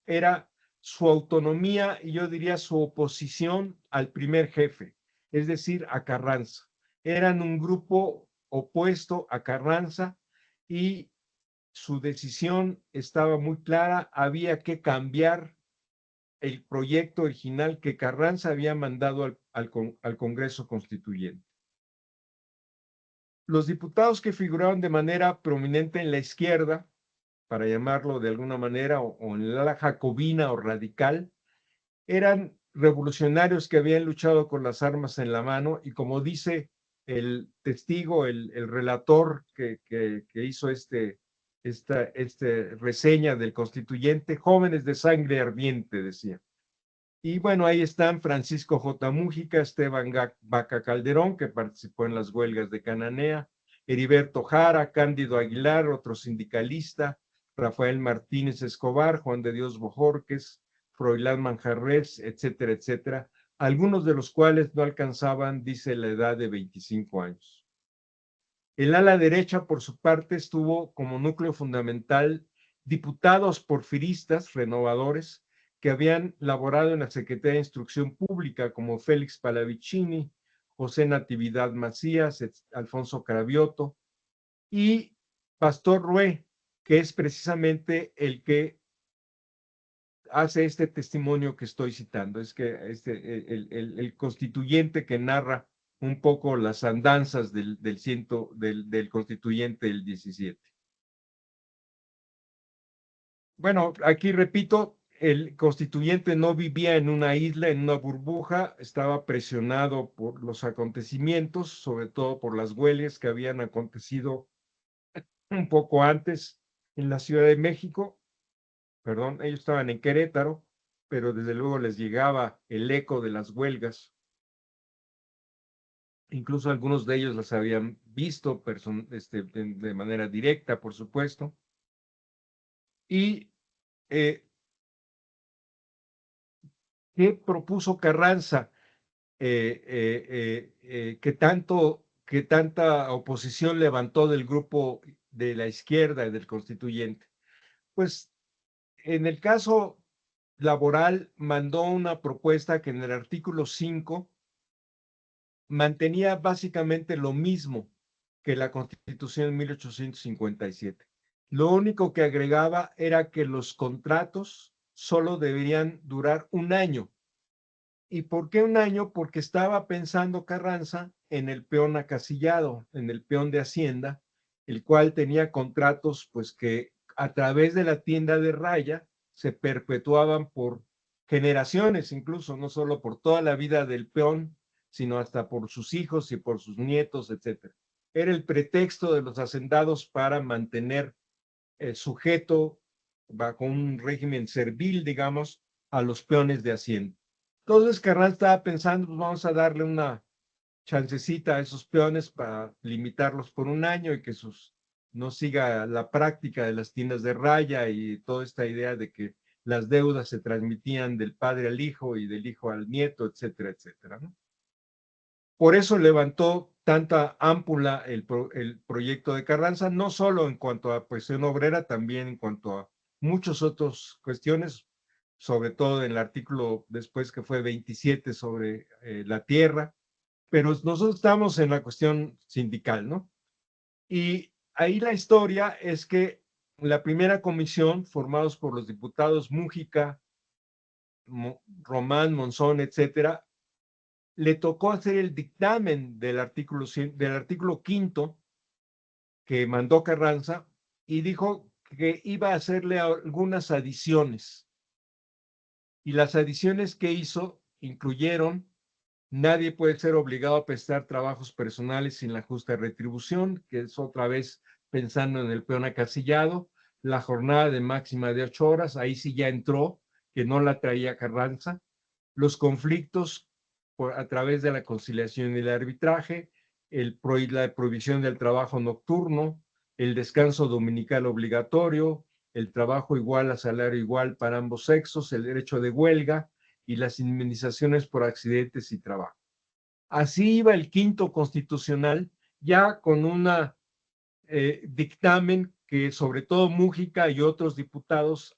era su autonomía y yo diría su oposición al primer jefe, es decir, a Carranza. Eran un grupo opuesto a Carranza y su decisión estaba muy clara, había que cambiar el proyecto original que Carranza había mandado al Congreso Constituyente. Los diputados que figuraban de manera prominente en la izquierda, para llamarlo de alguna manera, o en el ala jacobina o radical, eran revolucionarios que habían luchado con las armas en la mano y como dice el testigo, el relator que hizo esta reseña del constituyente, jóvenes de sangre ardiente, decía. Y bueno, ahí están Francisco J. Mújica, Esteban Vaca Calderón, que participó en las huelgas de Cananea, Heriberto Jara, Cándido Aguilar, otro sindicalista, Rafael Martínez Escobar, Juan de Dios Bojorques, Froilán Manjarres, etcétera, etcétera, algunos de los cuales no alcanzaban, dice, la edad de 25 años. El ala derecha, por su parte, estuvo como núcleo fundamental diputados porfiristas renovadores que habían laborado en la Secretaría de Instrucción Pública, como Félix Palavicini, José Natividad Macías, Alfonso Cravioto, y Pastor Rué, que es precisamente el que hace este testimonio que estoy citando, es que el constituyente que narra un poco las andanzas del constituyente del 17. Bueno, aquí repito, el constituyente no vivía en una isla, en una burbuja, estaba presionado por los acontecimientos, sobre todo por las huelgas que habían acontecido un poco antes en la Ciudad de México. Perdón, ellos estaban en Querétaro, pero desde luego les llegaba el eco de las huelgas. Incluso algunos de ellos las habían visto de manera directa, por supuesto. Y ¿qué propuso Carranza? Que tanta oposición levantó del grupo de la izquierda y del constituyente. Pues en el caso laboral mandó una propuesta que en el artículo 5 mantenía básicamente lo mismo que la Constitución de 1857. Lo único que agregaba era que los contratos solo deberían durar un año. ¿Y por qué un año? Porque estaba pensando Carranza en el peón acasillado, en el peón de Hacienda, el cual tenía contratos pues que a través de la tienda de raya se perpetuaban por generaciones, incluso no solo por toda la vida del peón, sino hasta por sus hijos y por sus nietos, etc. Era el pretexto de los hacendados para mantener sujeto bajo un régimen servil, digamos, a los peones de Hacienda. Entonces Carranza estaba pensando, pues vamos a darle una chancecita a esos peones para limitarlos por un año y que no siga la práctica de las tiendas de raya y toda esta idea de que las deudas se transmitían del padre al hijo y del hijo al nieto, etcétera, etcétera, ¿no? Por eso levantó tanta ámpula el proyecto de Carranza, no solo en cuanto a presión obrera, también en cuanto a muchas otras cuestiones, sobre todo en el artículo después que fue 27 sobre la tierra, pero nosotros estamos en la cuestión sindical, ¿no? Y ahí la historia es que la primera comisión, formados por los diputados Mújica, Román, Monzón, etcétera, le tocó hacer el dictamen del artículo quinto que mandó Carranza y dijo que iba a hacerle algunas adiciones. Y las adiciones que hizo incluyeron: nadie puede ser obligado a prestar trabajos personales sin la justa retribución, que es otra vez pensando en el peón acasillado; la jornada de máxima de 8 horas, ahí sí ya entró, que no la traía Carranza; los conflictos a través de la conciliación y el arbitraje; la prohibición del trabajo nocturno; el descanso dominical obligatorio; el trabajo igual a salario igual para ambos sexos; el derecho de huelga y las indemnizaciones por accidentes y trabajo. Así iba el quinto constitucional, ya con una dictamen que sobre todo Múgica y otros diputados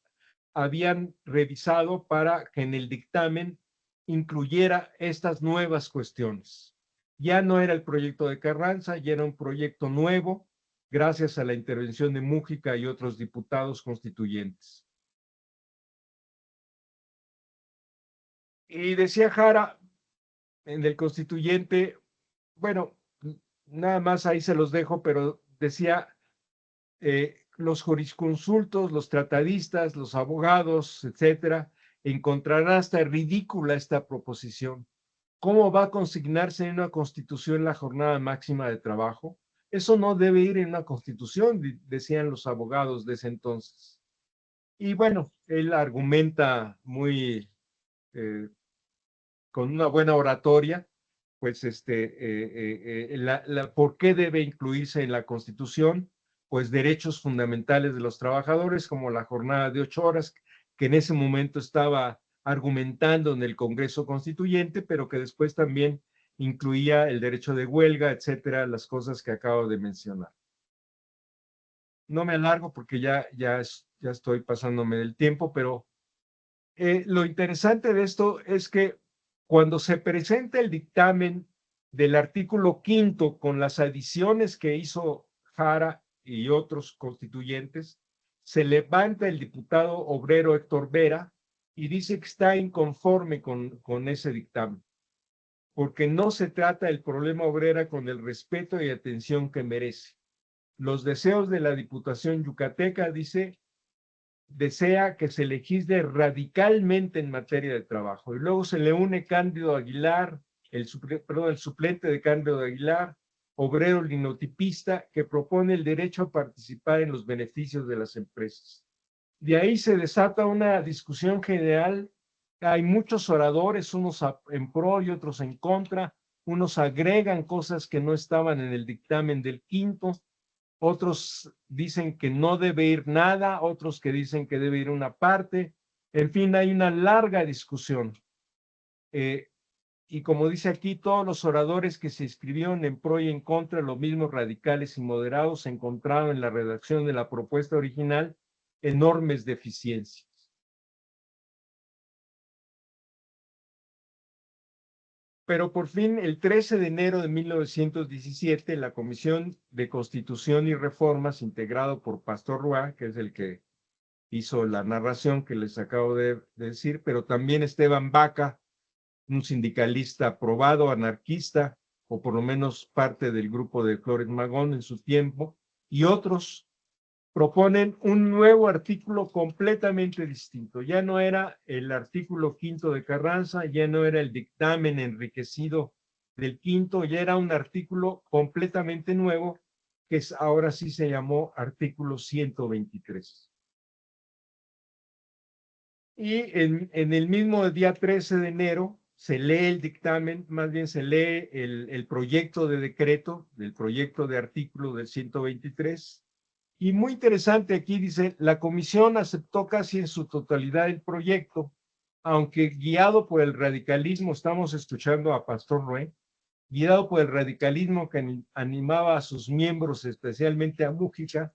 habían revisado para que en el dictamen incluyera estas nuevas cuestiones. Ya no era el proyecto de Carranza, ya era un proyecto nuevo, gracias a la intervención de Múgica y otros diputados constituyentes. Y decía Jara en el constituyente, bueno, nada más ahí se los dejo, pero decía, los jurisconsultos, los tratadistas, los abogados, etcétera, encontrarán hasta ridícula esta proposición. ¿Cómo va a consignarse en una constitución la jornada máxima de trabajo? Eso no debe ir en una constitución, decían los abogados de ese entonces. Y bueno, él argumenta muy con una buena oratoria, pues ¿por qué debe incluirse en la Constitución? Pues derechos fundamentales de los trabajadores, como la jornada de 8 horas, que en ese momento estaba argumentando en el Congreso Constituyente, pero que después también incluía el derecho de huelga, etcétera, las cosas que acabo de mencionar. No me alargo porque ya estoy pasándome del tiempo, pero lo interesante de esto es que cuando se presenta el dictamen del artículo 5 con las adiciones que hizo Jara y otros constituyentes, se levanta el diputado obrero Héctor Vera y dice que está inconforme con ese dictamen, porque no se trata el problema obrera con el respeto y atención que merece. Los deseos de la Diputación Yucateca, dice, desea que se legisle radicalmente en materia de trabajo. Y luego se le une Cándido Aguilar, el suplente de Cándido Aguilar, obrero linotipista, que propone el derecho a participar en los beneficios de las empresas. De ahí se desata una discusión general. Hay muchos oradores, unos en pro y otros en contra. Unos agregan cosas que no estaban en el dictamen del quinto. Otros dicen que no debe ir nada, otros que dicen que debe ir una parte. En fin, hay una larga discusión. Y como dice aquí, todos los oradores que se inscribieron en pro y en contra, los mismos radicales y moderados, encontraron en la redacción de la propuesta original enormes deficiencias. Pero por fin, el 13 de enero de 1917, la Comisión de Constitución y Reformas, integrado por Pastor Roa, que es el que hizo la narración que les acabo de decir, pero también Esteban Baca, un sindicalista probado, anarquista, o por lo menos parte del grupo de Flores Magón en su tiempo, y otros proponen un nuevo artículo completamente distinto. Ya no era el artículo 5 de Carranza, ya no era el dictamen enriquecido del quinto, ya era un artículo completamente nuevo, que ahora sí se llamó artículo 123. Y en el mismo día 13 de enero se lee el dictamen, más bien se lee el proyecto de decreto, del proyecto de artículo del 123. Y muy interesante aquí dice, la comisión aceptó casi en su totalidad el proyecto, aunque guiado por el radicalismo, estamos escuchando a Pastor Roé, guiado por el radicalismo que animaba a sus miembros, especialmente a Múgica,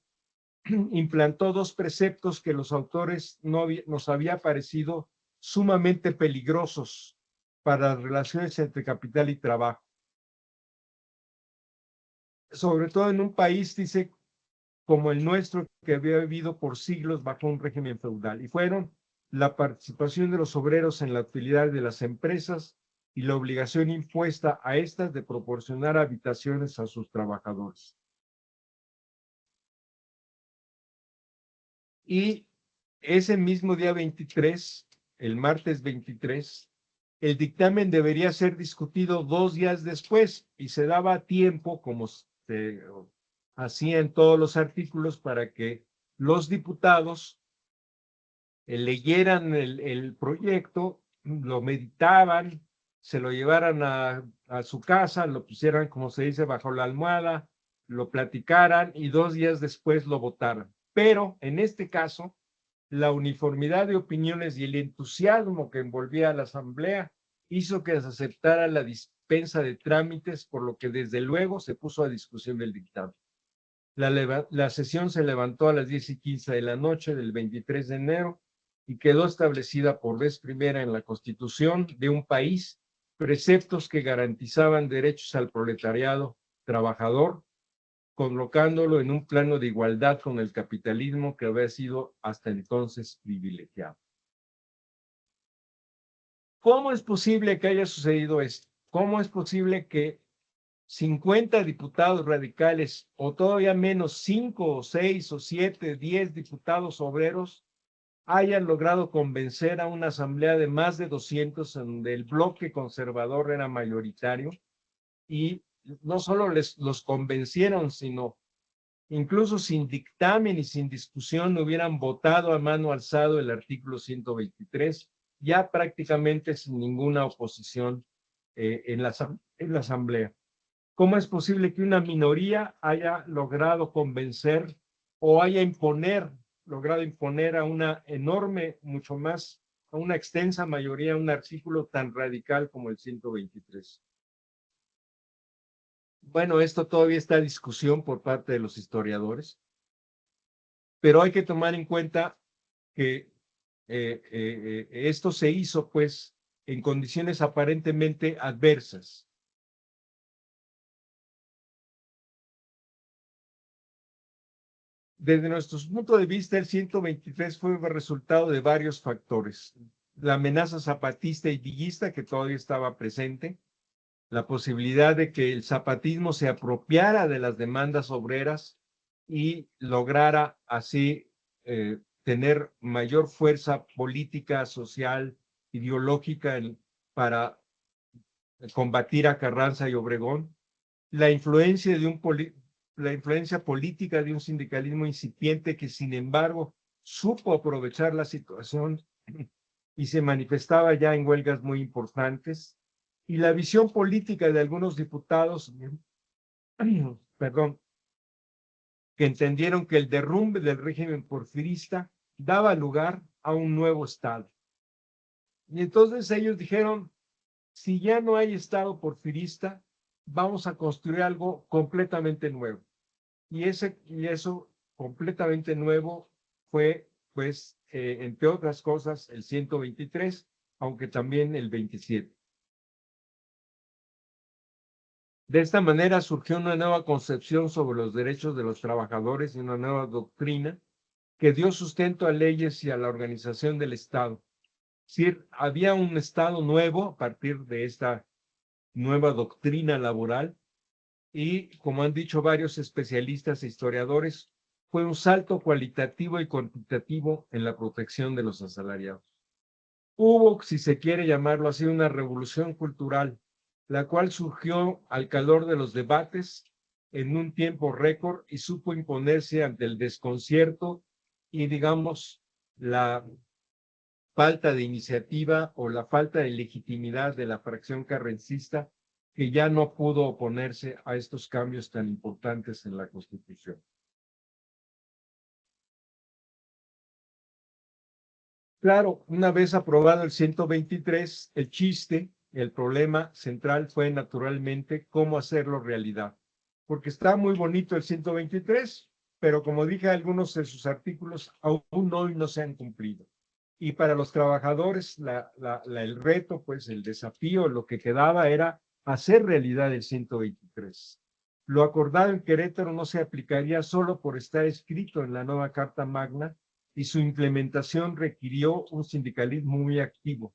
implantó 2 preceptos que los autores nos había parecido sumamente peligrosos para las relaciones entre capital y trabajo. Sobre todo en un país, dice, como el nuestro, que había vivido por siglos bajo un régimen feudal, y fueron la participación de los obreros en la utilidad de las empresas y la obligación impuesta a estas de proporcionar habitaciones a sus trabajadores. Y ese mismo día 23, el martes 23, el dictamen debería ser discutido 2 días después y se daba tiempo, como se hacía en todos los artículos, para que los diputados leyeran el proyecto, lo meditaban, se lo llevaran a su casa, lo pusieran, como se dice, bajo la almohada, lo platicaran y 2 días después lo votaran. Pero en este caso, la uniformidad de opiniones y el entusiasmo que envolvía a la Asamblea hizo que se aceptara la dispensa de trámites, por lo que desde luego se puso a discusión el dictamen. La sesión se levantó a las 10:15 de la noche del 23 de enero y quedó establecida por vez primera en la Constitución de un país preceptos que garantizaban derechos al proletariado trabajador, colocándolo en un plano de igualdad con el capitalismo que había sido hasta entonces privilegiado. ¿Cómo es posible que haya sucedido esto? ¿Cómo es posible que 50 diputados radicales, o todavía menos 5 o 6 o 7, 10 diputados obreros, hayan logrado convencer a una asamblea de más de 200, donde el bloque conservador era mayoritario, y no solo los convencieron, sino incluso sin dictamen y sin discusión hubieran votado a mano alzado el artículo 123, ya prácticamente sin ninguna oposición en la asamblea? ¿Cómo es posible que una minoría haya logrado convencer o logrado imponer a una enorme, mucho más, a una extensa mayoría, un artículo tan radical como el 123? Bueno, esto todavía está en discusión por parte de los historiadores, pero hay que tomar en cuenta que esto se hizo, pues, en condiciones aparentemente adversas. Desde nuestro punto de vista, el 123 fue el resultado de varios factores. La amenaza zapatista y villista que todavía estaba presente, la posibilidad de que el zapatismo se apropiara de las demandas obreras y lograra así tener mayor fuerza política, social, ideológica para combatir a Carranza y Obregón, la influencia política de un sindicalismo incipiente que, sin embargo, supo aprovechar la situación y se manifestaba ya en huelgas muy importantes, y la visión política de algunos diputados, perdón, que entendieron que el derrumbe del régimen porfirista daba lugar a un nuevo Estado. Y entonces ellos dijeron, si ya no hay Estado porfirista, vamos a construir algo completamente nuevo. Y eso completamente nuevo fue, pues, entre otras cosas, el 123, aunque también el 27. De esta manera surgió una nueva concepción sobre los derechos de los trabajadores y una nueva doctrina que dio sustento a leyes y a la organización del Estado. Es decir, había un Estado nuevo a partir de esta nueva doctrina laboral y, como han dicho varios especialistas e historiadores, fue un salto cualitativo y cuantitativo en la protección de los asalariados. Hubo, si se quiere llamarlo así, una revolución cultural, la cual surgió al calor de los debates en un tiempo récord y supo imponerse ante el desconcierto y, digamos, la falta de iniciativa o la falta de legitimidad de la fracción carrancista, que ya no pudo oponerse a estos cambios tan importantes en la Constitución. Claro, una vez aprobado el 123, el problema central fue naturalmente cómo hacerlo realidad. Porque está muy bonito el 123, pero como dije, algunos de sus artículos aún hoy no se han cumplido. Y para los trabajadores, el reto, pues el desafío, lo que quedaba era hacer realidad el 123. Lo acordado en Querétaro no se aplicaría solo por estar escrito en la nueva Carta Magna, y su implementación requirió un sindicalismo muy activo.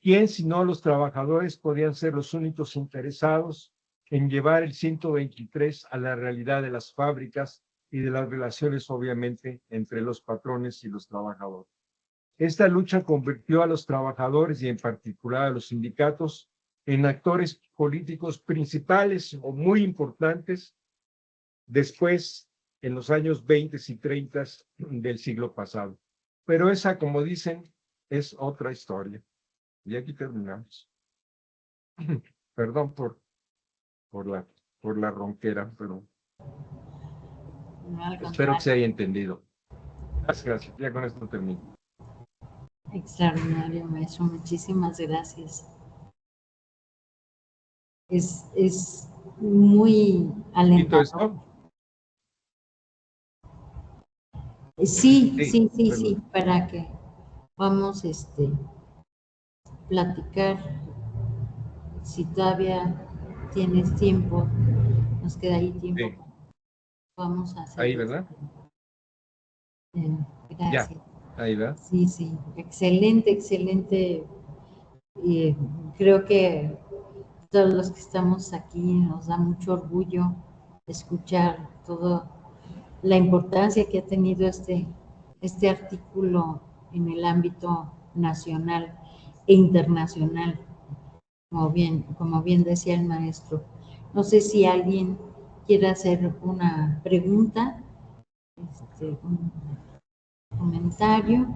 ¿Quién, sino los trabajadores, podían ser los únicos interesados en llevar el 123 a la realidad de las fábricas y de las relaciones, obviamente, entre los patrones y los trabajadores? Esta lucha convirtió a los trabajadores y en particular a los sindicatos en actores políticos principales o muy importantes después, en los años 20 y 30 del siglo pasado. Pero esa, como dicen, es otra historia. Y aquí terminamos. Perdón por la ronquera, pero No, al espero que se contrario. haya entendido. Gracias. Ya con esto termino. Extraordinario, maestro. Muchísimas gracias. Es muy ¿Quito alentador. esto? Sí, Sí, sí, sí, sí, perdón. para que vamos platicar. Si todavía tienes tiempo, nos queda ahí tiempo, Sí, vamos a hacer ahí, ¿verdad? eh, Ya, gracias. ahí, ¿verdad? Sí, sí, excelente, excelente. Y creo que todos los que estamos aquí nos da mucho orgullo escuchar toda la importancia que ha tenido este artículo en el ámbito nacional e internacional, como bien decía el maestro. No sé si alguien quiere hacer una pregunta, un comentario.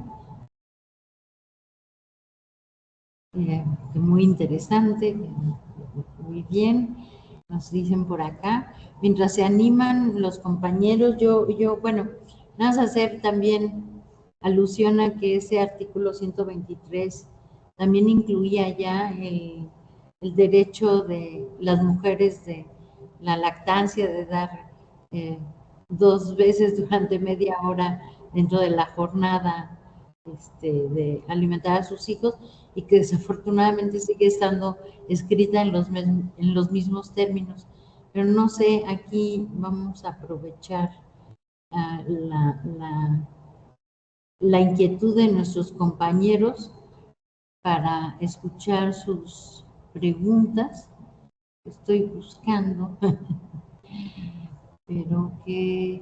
Muy interesante, muy bien, nos dicen por acá. Mientras se animan los compañeros, bueno, vamos a hacer también alusión a que ese artículo 123 también incluía ya el derecho de las mujeres de la lactancia, de dar 2 veces durante media hora dentro de la jornada de alimentar a sus hijos, y que desafortunadamente sigue estando escrita en los mismos términos. Pero no sé, aquí vamos a aprovechar la inquietud de nuestros compañeros para escuchar sus preguntas. Estoy buscando, pero que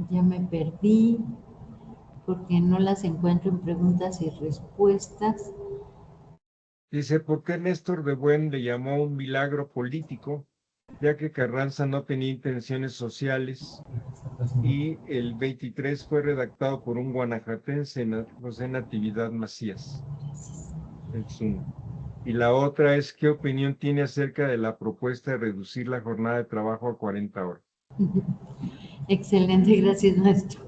ya me perdí porque no las encuentro en preguntas y respuestas. Dice, ¿por qué Néstor de Buen le llamó un milagro político? Ya que Carranza no tenía intenciones sociales y el 23 fue redactado por un guanajuatense, José Natividad Macías. Es uno. Y la otra es, ¿qué opinión tiene acerca de la propuesta de reducir la jornada de trabajo a 40 horas? Excelente, gracias, maestro.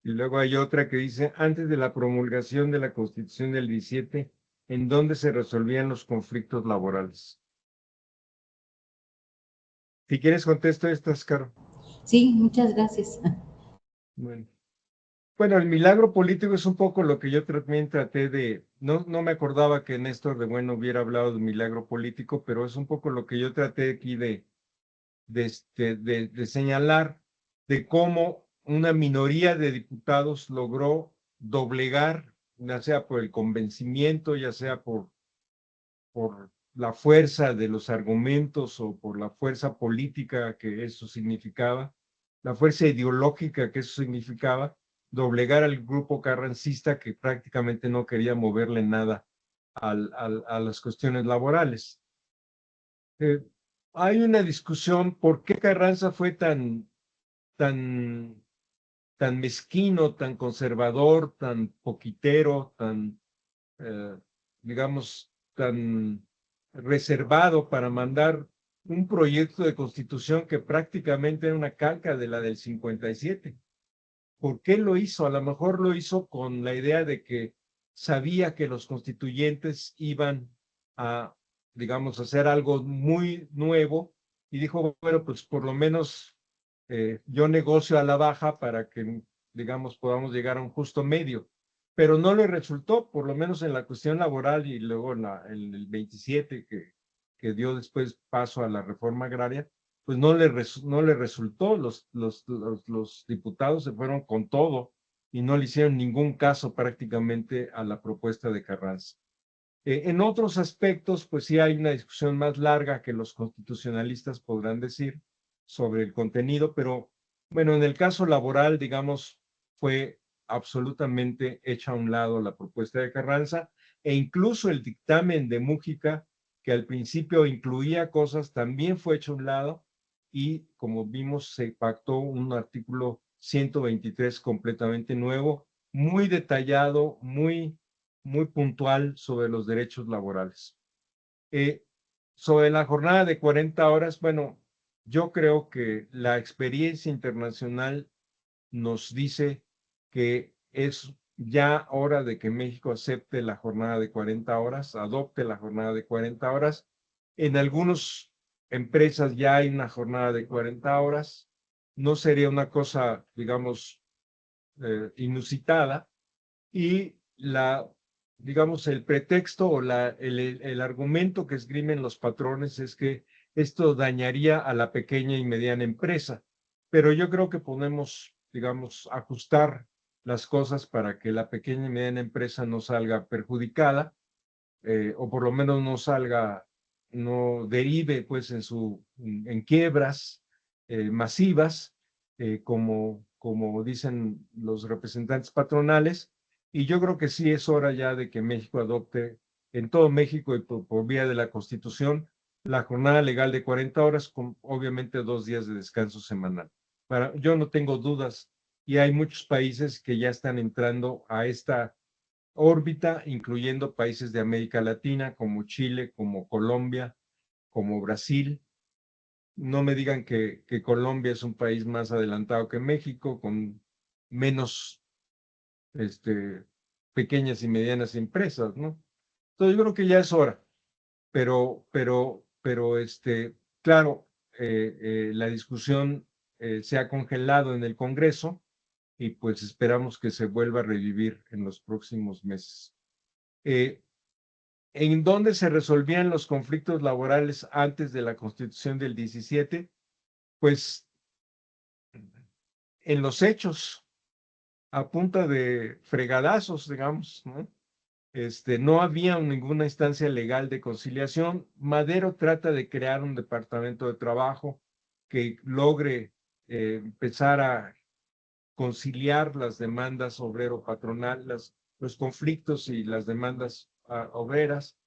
Y luego hay otra que dice, antes de la promulgación de la Constitución del 17, ¿en dónde se resolvían los conflictos laborales? Si quieres contesto estas, Caro. Sí, muchas gracias. Bueno. Bueno, el milagro político es un poco lo que yo también traté de, no me acordaba que Néstor de Bueno hubiera hablado de milagro político, pero es un poco lo que yo traté aquí de señalar de cómo una minoría de diputados logró doblegar, ya sea por el convencimiento, ya sea por la fuerza de los argumentos o por la fuerza política que eso significaba, la fuerza ideológica que eso significaba, doblegar al grupo carrancista que prácticamente no quería moverle nada a las cuestiones laborales. Hay una discusión por qué Carranza fue tan mezquino, tan conservador, tan poquitero, digamos, tan reservado para mandar un proyecto de constitución que prácticamente era una calca de la del 57. ¿Por qué lo hizo? A lo mejor lo hizo con la idea de que sabía que los constituyentes iban a, digamos, hacer algo muy nuevo y dijo, bueno, pues por lo menos yo negocio a la baja para que, digamos, podamos llegar a un justo medio. Pero no le resultó, por lo menos en la cuestión laboral y luego en el 27 que dio después paso a la reforma agraria, pues no le resultó, los diputados se fueron con todo y no le hicieron ningún caso prácticamente a la propuesta de Carranza. En otros aspectos, pues sí hay una discusión más larga que los constitucionalistas podrán decir sobre el contenido, pero Bueno, en el caso laboral, digamos, fue absolutamente hecha a un lado la propuesta de Carranza e incluso el dictamen de Mújica, que al principio incluía cosas, también fue hecho a un lado y como vimos se pactó un artículo 123 completamente nuevo, muy detallado, muy puntual sobre los derechos laborales. Sobre la jornada de 40 horas, bueno, yo creo que la experiencia internacional nos dice que es ya hora de que México acepte la jornada de 40 horas, adopte la jornada de 40 horas. En algunas empresas ya hay una jornada de 40 horas. No sería una cosa, digamos, inusitada. Y digamos, el pretexto o el argumento que esgrimen los patrones es que esto dañaría a la pequeña y mediana empresa. Pero yo creo que podemos, digamos, ajustar las cosas para que la pequeña y mediana empresa no salga perjudicada, o por lo menos no derive pues en quiebras masivas, como dicen los representantes patronales. Y yo creo que sí es hora ya de que México adopte en todo México y por vía de la Constitución la jornada legal de 40 horas con obviamente 2 días de descanso semanal. Yo no tengo dudas y hay muchos países que ya están entrando a esta órbita, incluyendo países de América Latina como Chile, como Colombia, como Brasil. No me digan que Colombia es un país más adelantado que México, con menos pequeñas y medianas empresas, ¿no? Entonces yo creo que ya es hora, pero claro, la discusión se ha congelado en el Congreso y pues esperamos que se vuelva a revivir en los próximos meses. ¿En dónde se resolvían los conflictos laborales antes de la Constitución del 17? Pues en los hechos, a punta de fregadazos, digamos, ¿no? No había ninguna instancia legal de conciliación. Madero trata de crear un departamento de trabajo que logre empezar a conciliar las demandas obrero-patronal, los conflictos y las demandas obreras.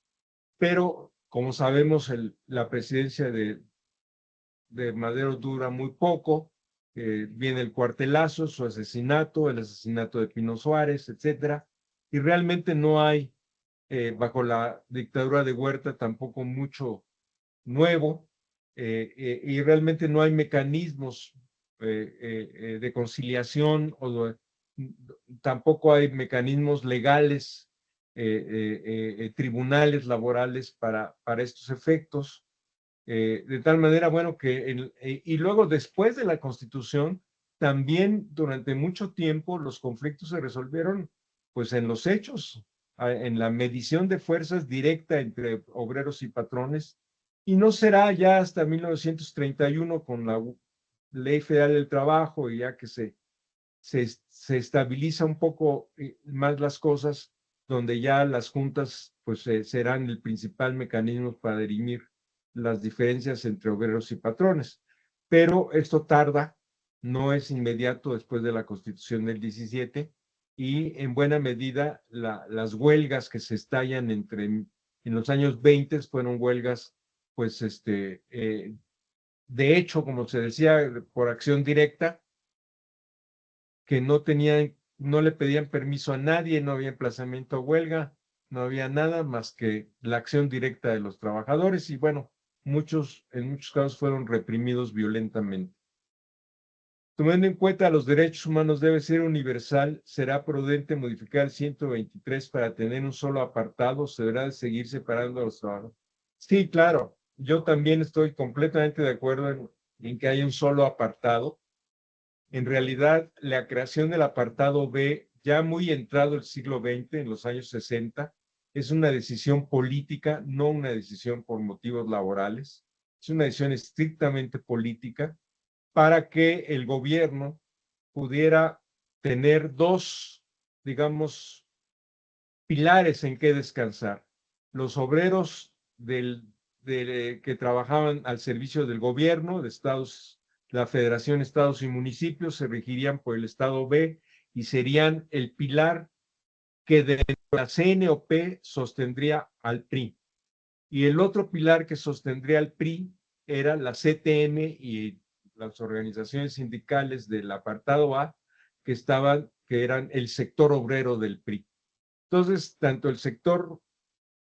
Pero, como sabemos, la presidencia de Madero dura muy poco. Viene el cuartelazo, su asesinato, el asesinato de Pino Suárez, etcétera. Y realmente no hay, bajo la dictadura de Huerta, tampoco mucho nuevo. Y realmente no hay mecanismos de conciliación tampoco hay mecanismos legales, tribunales laborales para estos efectos. De tal manera, bueno, y luego después de la Constitución, también durante mucho tiempo los conflictos se resolvieron pues en los hechos, en la medición de fuerzas directa entre obreros y patrones, y no será ya hasta 1931 con la Ley Federal del Trabajo y ya que se estabiliza un poco más las cosas, donde ya las juntas pues serán el principal mecanismo para dirimir las diferencias entre obreros y patrones. Pero esto tarda, no es inmediato después de la Constitución del 17 y en buena medida las huelgas que se estallan en los años 20 fueron huelgas pues de hecho, como se decía, por acción directa, que no le pedían permiso a nadie, no había emplazamiento a huelga, no había nada más que la acción directa de los trabajadores y bueno, en muchos casos fueron reprimidos violentamente. Tomando en cuenta los derechos humanos debe ser universal, será prudente modificar el 123 para tener un solo apartado, se deberá de seguir separando a los trabajadores. Sí, claro, yo también estoy completamente de acuerdo en que haya un solo apartado. En realidad, la creación del apartado B, ya muy entrado el siglo XX, en los años 60, es una decisión política, no una decisión por motivos laborales. Es una decisión estrictamente política para que el gobierno pudiera tener dos, digamos, pilares en que descansar. Los obreros que trabajaban al servicio del gobierno de Estados la Federación Estados y Municipios se regirían por el Estado B y serían el pilar que de la CNOP sostendría al PRI. Y el otro pilar que sostendría al PRI era la CTM y las organizaciones sindicales del apartado A que eran el sector obrero del PRI. Entonces, tanto el sector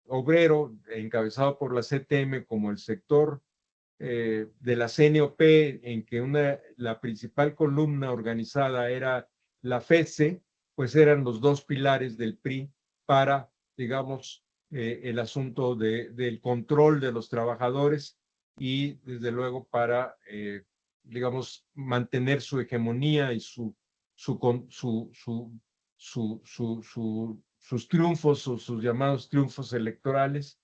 obrero, encabezado por la CTM, como el sector de la CNOP, en que la principal columna organizada era la FESE, pues eran los dos pilares del PRI para, digamos, el asunto del control de los trabajadores y, desde luego, para, digamos, mantener su hegemonía y sus triunfos o sus llamados triunfos electorales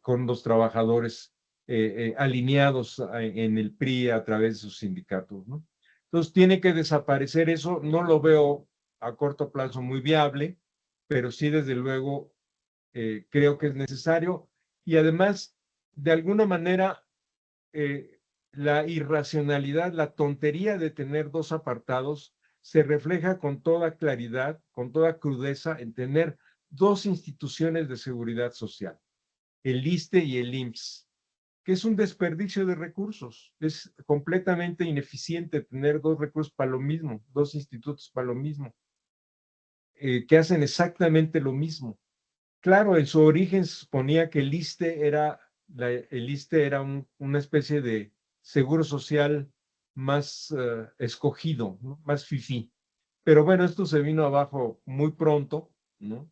con los trabajadores alineados en el PRI a través de sus sindicatos, ¿no? Entonces tiene que desaparecer eso, no lo veo a corto plazo muy viable, pero sí desde luego creo que es necesario y además de alguna manera la irracionalidad, la tontería de tener dos apartados se refleja con toda claridad, con toda crudeza en tener dos instituciones de seguridad social, el ISSSTE y el IMSS, que es un desperdicio de recursos. Es completamente ineficiente tener dos recursos para lo mismo, dos institutos para lo mismo, que hacen exactamente lo mismo. Claro, en su origen se suponía que el ISSSTE era una especie de seguro social más escogido, ¿no? Más fifí. Pero bueno, esto se vino abajo muy pronto, ¿no?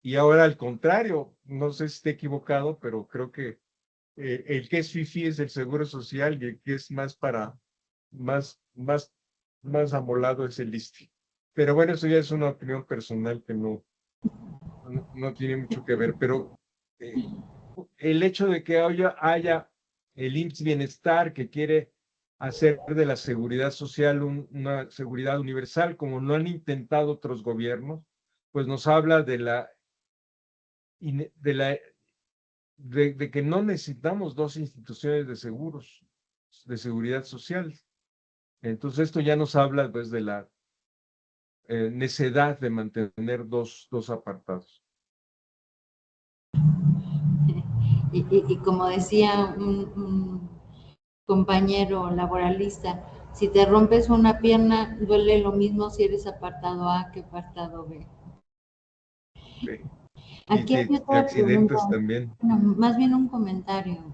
Y ahora al contrario, no sé si esté equivocado, pero creo que el que es fifí es el seguro social y el que es más amolado es el ISSSTE. Pero bueno, eso ya es una opinión personal que no tiene mucho que ver, pero el hecho de que haya el IMSS Bienestar que quiere hacer de la seguridad social una seguridad universal, como lo han intentado otros gobiernos, pues nos habla de que no necesitamos dos instituciones de seguros, de seguridad social. Entonces esto ya nos habla pues de la necedad de mantener dos apartados. Y como decía un compañero laboralista, si te rompes una pierna, duele lo mismo si eres apartado A que apartado B. Sí. Aquí hay Y te otra pregunta, accidentes también. bueno, más bien un comentario.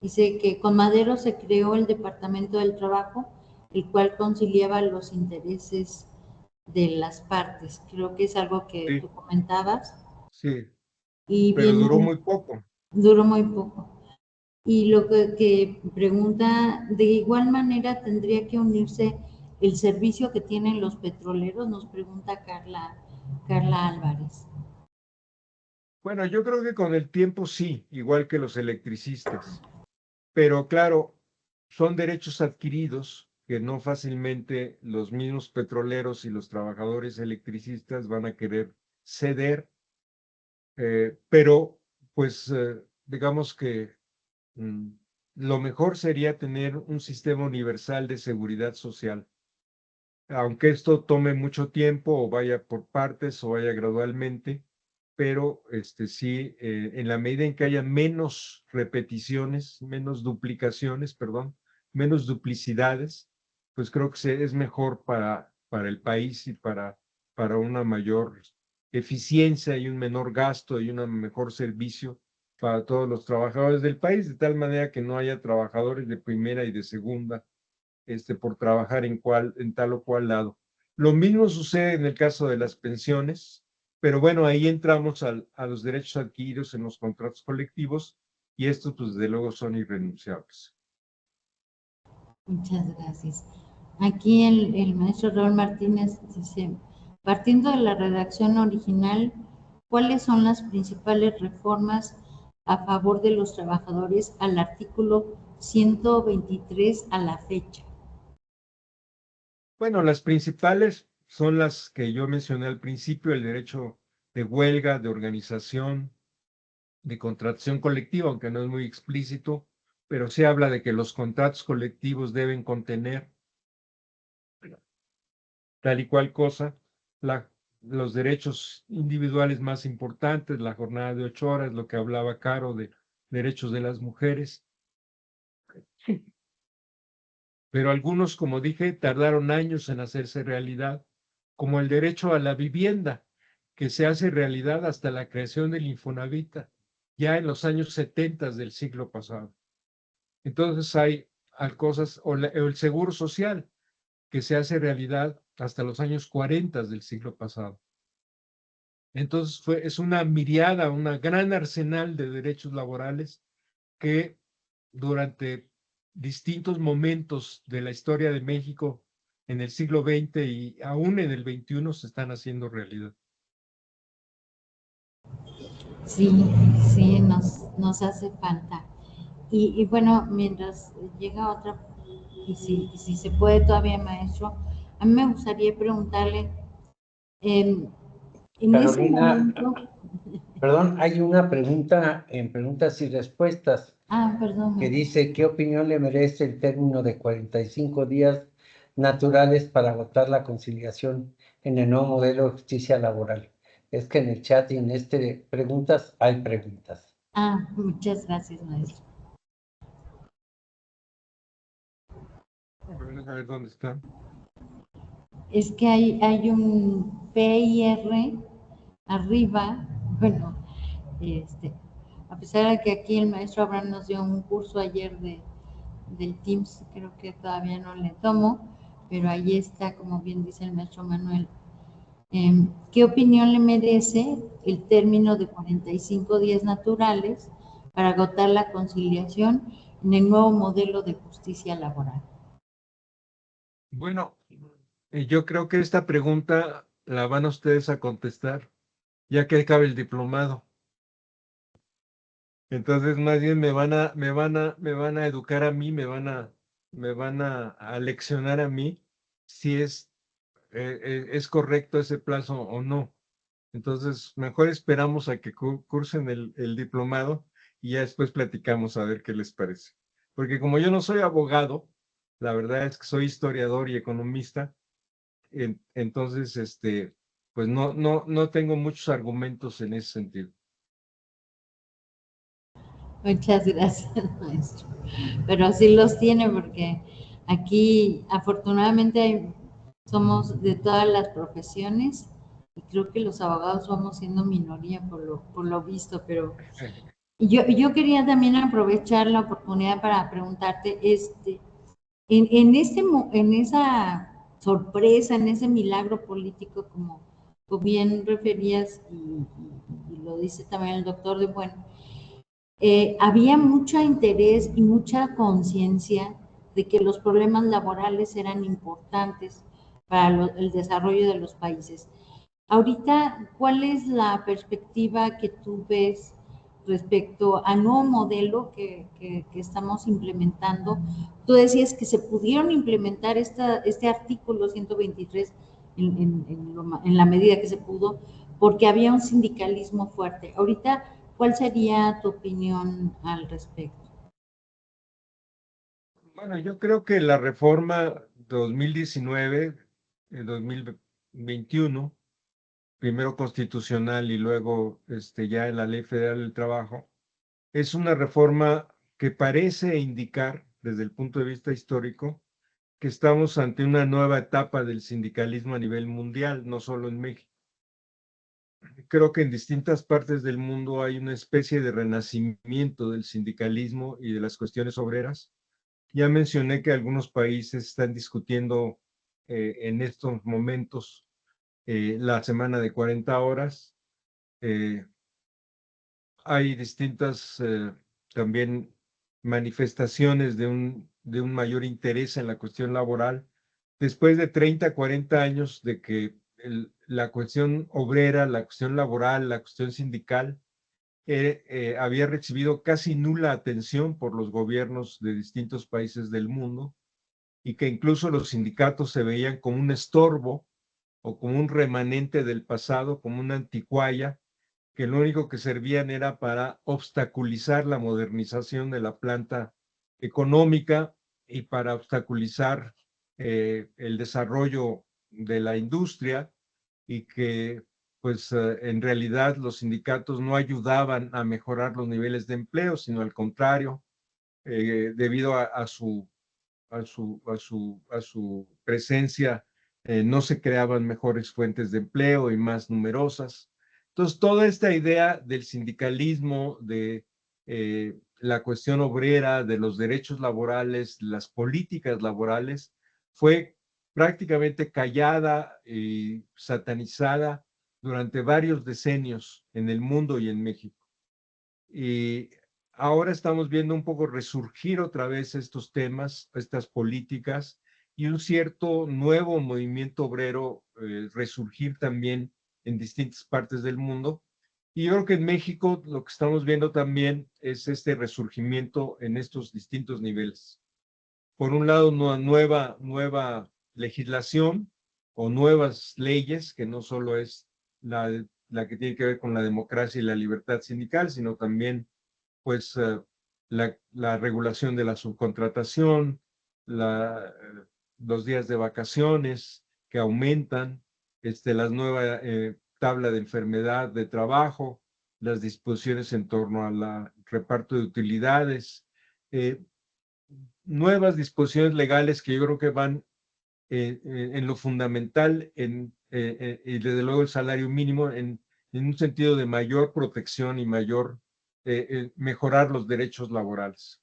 Dice que con Madero se creó el Departamento del Trabajo, el cual conciliaba los intereses de las partes. Creo que es algo que Sí, tú comentabas. sí, Y pero viene, duró muy poco. duró muy poco. Y lo que pregunta, de igual manera tendría que unirse el servicio que tienen los petroleros, nos pregunta Carla Álvarez. Bueno, yo creo que con el tiempo sí, igual que los electricistas, pero claro, son derechos adquiridos que no fácilmente los mismos petroleros y los trabajadores electricistas van a querer ceder, pero pues digamos que mm, lo mejor sería tener un sistema universal de seguridad social. Aunque esto tome mucho tiempo o vaya por partes o vaya gradualmente, pero sí, en la medida en que haya menos repeticiones, menos duplicaciones, perdón, menos duplicidades, pues creo que es mejor para el país y para una mayor eficiencia y un menor gasto y un mejor servicio para todos los trabajadores del país, de tal manera que no haya trabajadores de primera y de segunda por trabajar en tal o cual lado. Lo mismo sucede en el caso de las pensiones, pero bueno, ahí entramos a los derechos adquiridos en los contratos colectivos y estos, pues, desde luego son irrenunciables. Muchas gracias. Aquí el maestro Raúl Martínez dice, partiendo de la redacción original, ¿cuáles son las principales reformas a favor de los trabajadores al artículo 123 a la fecha? Bueno, las principales son las que yo mencioné al principio: el derecho de huelga, de organización, de contratación colectiva, aunque no es muy explícito, pero se habla de que los contratos colectivos deben contener tal y cual cosa, los derechos individuales más importantes, la jornada de 8 horas, lo que hablaba Caro de derechos de las mujeres. Pero algunos, como dije, tardaron años en hacerse realidad, como el derecho a la vivienda, que se hace realidad hasta la creación del Infonavit, ya en los años 70 del siglo pasado. Entonces hay cosas, o el seguro social, que se hace realidad hasta los años 40 del siglo pasado. Entonces es una miriada, una gran arsenal de derechos laborales que durante distintos momentos de la historia de México en el siglo XX y aún en el XXI se están haciendo realidad. Sí, sí, nos hace falta. Y bueno, mientras llega otra, y si se puede todavía, maestro, a mí me gustaría preguntarle, en ese Carolina, momento, perdón, hay una pregunta en preguntas y respuestas perdón, que dice, ¿qué opinión le merece el término de 45 días naturales para agotar la conciliación en el nuevo modelo de justicia laboral? Es que en el chat y en preguntas hay preguntas. muchas gracias, maestro. A ver dónde está. Es que hay un PIR arriba, bueno, a pesar de que aquí el maestro Abraham nos dio un curso ayer del Teams, creo que todavía no le tomo, pero ahí está, como bien dice el maestro Manuel. ¿Qué opinión le merece el término de 45 días naturales para agotar la conciliación en el nuevo modelo de justicia laboral? Bueno, yo creo que esta pregunta la van ustedes a contestar ya que acabe el diplomado. Entonces, más bien me van a educar a mí, me van a leccionar a mí si es correcto ese plazo o no. Entonces, mejor esperamos a que cursen el diplomado y ya después platicamos a ver qué les parece. Porque como yo no soy abogado, la verdad es que soy historiador y economista, entonces, pues no tengo muchos argumentos en ese sentido. Muchas gracias, maestro. Pero sí los tiene porque aquí afortunadamente somos de todas las profesiones y creo que los abogados vamos siendo minoría por lo visto, pero yo quería también aprovechar la oportunidad para preguntarte, en esa sorpresa, en ese milagro político, como bien referías y lo dice también el doctor de Bueno, había mucho interés y mucha conciencia de que los problemas laborales eran importantes para el desarrollo de los países. Ahorita, ¿cuál es la perspectiva que tú ves respecto al nuevo modelo que estamos implementando? Tú decías que se pudieron implementar este artículo 123 en la medida que se pudo, porque había un sindicalismo fuerte. Ahorita, ¿cuál sería tu opinión al respecto? Bueno, yo creo que la reforma 2019, 2021, primero constitucional y luego ya en la Ley Federal del Trabajo, es una reforma que parece indicar, desde el punto de vista histórico, que estamos ante una nueva etapa del sindicalismo a nivel mundial, no solo en México. Creo que en distintas partes del mundo hay una especie de renacimiento del sindicalismo y de las cuestiones obreras. Ya mencioné que algunos países están discutiendo en estos momentos la semana de 40 horas. Hay distintas también manifestaciones de un mayor interés en la cuestión laboral. Después de 30, 40 años de que la cuestión obrera, la cuestión laboral, la cuestión sindical había recibido casi nula atención por los gobiernos de distintos países del mundo y que incluso los sindicatos se veían como un estorbo o como un remanente del pasado, como una anticuaya, que lo único que servían era para obstaculizar la modernización de la planta económica y para obstaculizar el desarrollo de la industria, y que pues en realidad los sindicatos no ayudaban a mejorar los niveles de empleo, sino al contrario, debido a su presencia, no se creaban mejores fuentes de empleo y más numerosas. Entonces, toda esta idea del sindicalismo, de la cuestión obrera, de los derechos laborales, las políticas laborales, fue prácticamente callada y satanizada durante varios decenios en el mundo y en México. Y ahora estamos viendo un poco resurgir otra vez estos temas, estas políticas, y un cierto nuevo movimiento obrero resurgir también en distintas partes del mundo. Y yo creo que en México lo que estamos viendo también es este resurgimiento en estos distintos niveles. Por un lado, una nueva legislación o nuevas leyes, que no solo es la que tiene que ver con la democracia y la libertad sindical, sino también pues la regulación de la subcontratación, los días de vacaciones que aumentan, las nuevas tabla de enfermedad de trabajo, las disposiciones en torno al reparto de utilidades, nuevas disposiciones legales que yo creo que van en lo fundamental y desde luego el salario mínimo en un sentido de mayor protección y mayor mejorar los derechos laborales.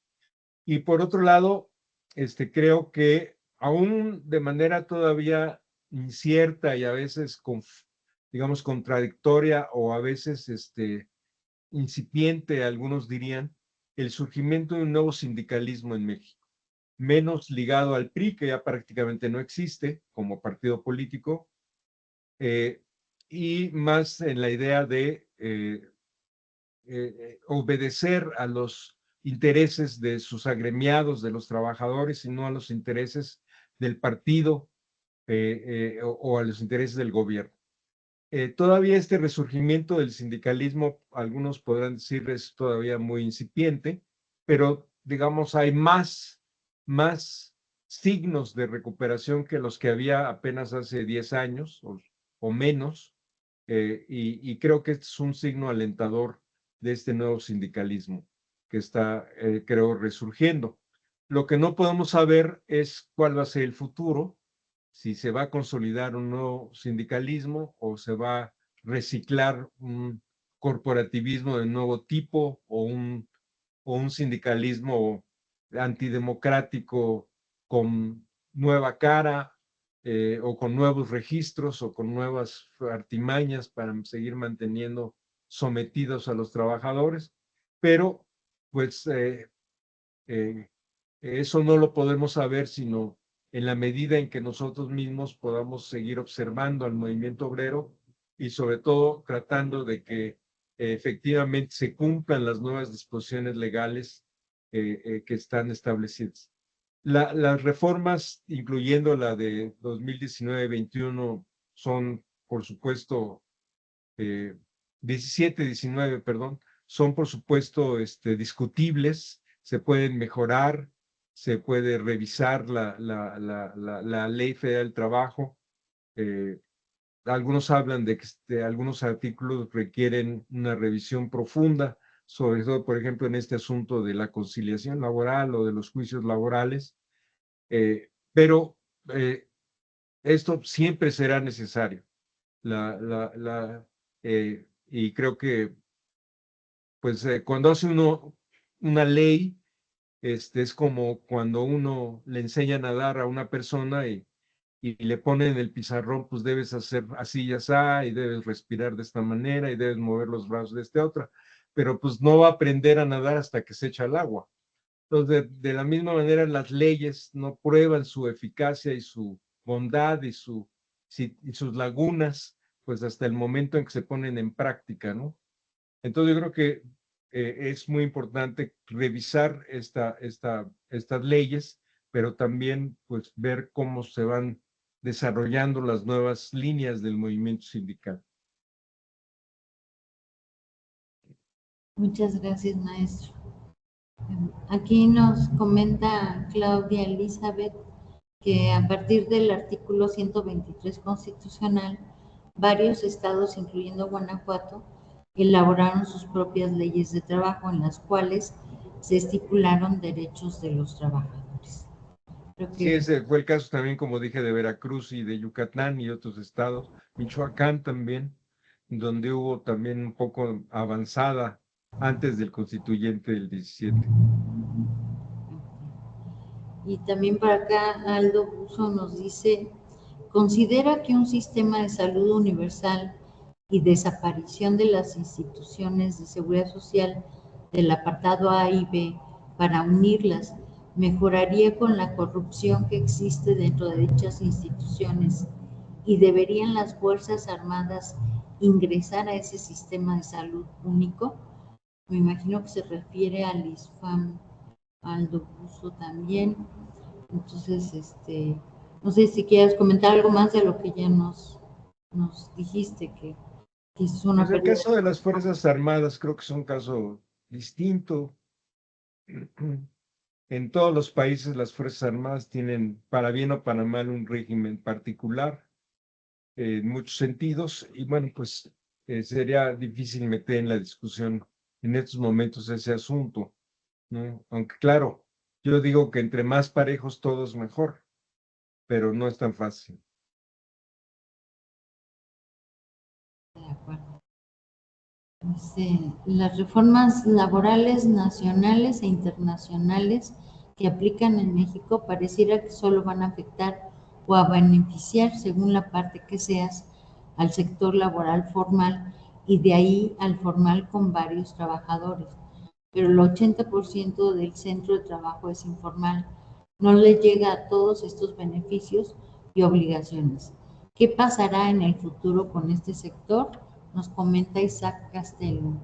Y por otro lado, creo que aún de manera todavía incierta y a veces, digamos, contradictoria o a veces incipiente, algunos dirían, el surgimiento de un nuevo sindicalismo en México, menos ligado al PRI, que ya prácticamente no existe como partido político, y más en la idea de obedecer a los intereses de sus agremiados, de los trabajadores, y no a los intereses del partido o a los intereses del gobierno. Todavía este resurgimiento del sindicalismo, algunos podrán decir, es todavía muy incipiente, pero digamos hay más signos de recuperación que los que había apenas hace 10 años o menos, y creo que este es un signo alentador de este nuevo sindicalismo que está, creo, resurgiendo. Lo que no podemos saber es cuál va a ser el futuro, si se va a consolidar un nuevo sindicalismo o se va a reciclar un corporativismo de nuevo tipo o un sindicalismo antidemocrático con nueva cara o con nuevos registros o con nuevas artimañas para seguir manteniendo sometidos a los trabajadores, pero pues eso no lo podemos saber sino en la medida en que nosotros mismos podamos seguir observando al movimiento obrero y sobre todo tratando de que efectivamente se cumplan las nuevas disposiciones legales que están establecidas. Las reformas, incluyendo la de 2019-21, son, por supuesto, 17-19, perdón, son, por supuesto, discutibles, se pueden mejorar, se puede revisar la Ley Federal del Trabajo. Algunos hablan de que algunos artículos requieren una revisión profunda, sobre todo, por ejemplo, en este asunto de la conciliación laboral o de los juicios laborales, pero esto siempre será necesario. Y creo que pues cuando hace uno una ley, es como cuando uno le enseña a nadar a una persona y le ponen en el pizarrón, pues debes hacer así y así, y debes respirar de esta manera, y debes mover los brazos de esta otra, pero pues no va a aprender a nadar hasta que se echa al agua. Entonces, de la misma manera, las leyes no prueban su eficacia y su bondad y sus lagunas, pues hasta el momento en que se ponen en práctica, ¿no? Entonces yo creo que es muy importante revisar estas leyes, pero también pues ver cómo se van desarrollando las nuevas líneas del movimiento sindical. Muchas gracias, maestro. Aquí nos comenta Claudia Elizabeth que a partir del artículo 123 constitucional, varios estados, incluyendo Guanajuato, elaboraron sus propias leyes de trabajo en las cuales se estipularon derechos de los trabajadores. Creo Sí, que ese fue el caso también, como dije, de Veracruz y de Yucatán y otros estados, Michoacán también, donde hubo también un poco avanzada antes del constituyente del 17. Y también para acá Aldo Buzo nos dice, considera que un sistema de salud universal y desaparición de las instituciones de seguridad social del apartado A y B para unirlas mejoraría con la corrupción que existe dentro de dichas instituciones y deberían las Fuerzas Armadas ingresar a ese sistema de salud único. Me imagino que se refiere al ISFAM, Aldo Buzo también. Entonces, no sé si quieres comentar algo más de lo que ya nos dijiste, que es una Pues el pérdida. caso de las Fuerzas Armadas creo que es un caso distinto. En todos los países las Fuerzas Armadas tienen, para bien o para mal, un régimen particular en muchos sentidos. Y bueno, pues sería difícil meter en la discusión en estos momentos ese asunto, ¿no? Aunque claro, yo digo que entre más parejos todos mejor, pero no es tan fácil. De acuerdo. Las reformas laborales nacionales e internacionales que aplican en México pareciera que solo van a afectar o a beneficiar, según la parte que seas, al sector laboral formal y de ahí al formal con varios trabajadores. Pero el 80% del centro de trabajo es informal. No le llega a todos estos beneficios y obligaciones. ¿Qué pasará en el futuro con este sector? Nos comenta Isaac Castelo.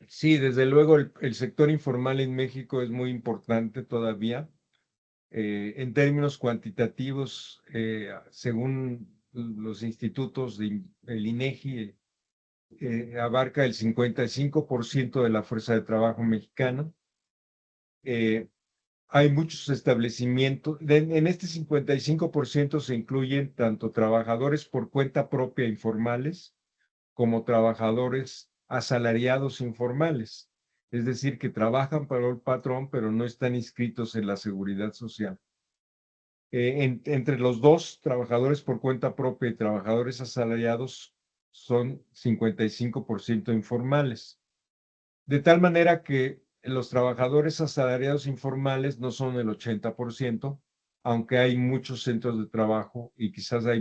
Sí, desde luego el sector informal en México es muy importante todavía. En términos cuantitativos, según los institutos del INEGI, abarca el 55% de la fuerza de trabajo mexicana. Hay muchos establecimientos, en este 55% se incluyen tanto trabajadores por cuenta propia informales como trabajadores asalariados informales, es decir, que trabajan para el patrón pero no están inscritos en la seguridad social. Entre los dos, trabajadores por cuenta propia y trabajadores asalariados, son 55% informales. De tal manera que los trabajadores asalariados informales no son el 80%, aunque hay muchos centros de trabajo y quizás hay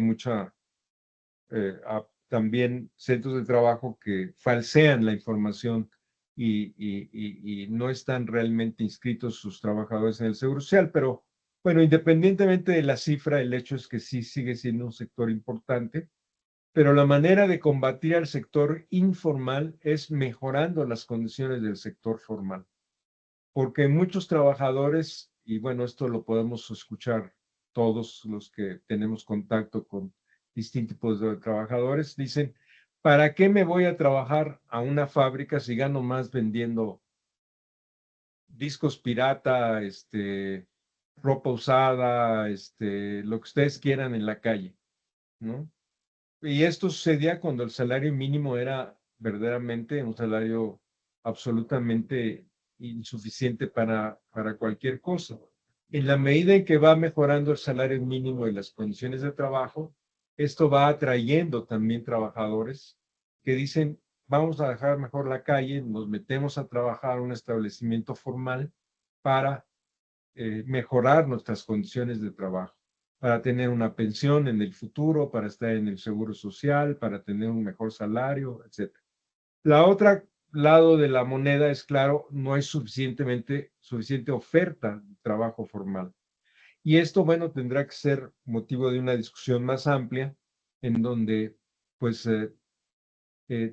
también centros de trabajo que falsean la información y no están realmente inscritos sus trabajadores en el Seguro Social. Pero bueno, independientemente de la cifra, el hecho es que sí sigue siendo un sector importante. Pero la manera de combatir al sector informal es mejorando las condiciones del sector formal, porque muchos trabajadores, y bueno, esto lo podemos escuchar todos los que tenemos contacto con distintos tipos de trabajadores, dicen, ¿para qué me voy a trabajar a una fábrica si gano más vendiendo discos pirata, ropa usada, lo que ustedes quieran en la calle, ¿no? Y esto sucedía cuando el salario mínimo era verdaderamente un salario absolutamente insuficiente para cualquier cosa. En la medida en que va mejorando el salario mínimo y las condiciones de trabajo, esto va atrayendo también trabajadores que dicen, vamos a dejar mejor la calle, nos metemos a trabajar en un establecimiento formal para mejorar nuestras condiciones de trabajo, para tener una pensión en el futuro, para estar en el seguro social, para tener un mejor salario, etc. La otra lado de la moneda es, claro, no hay suficiente oferta de trabajo formal. Y esto, bueno, tendrá que ser motivo de una discusión más amplia, en donde, pues,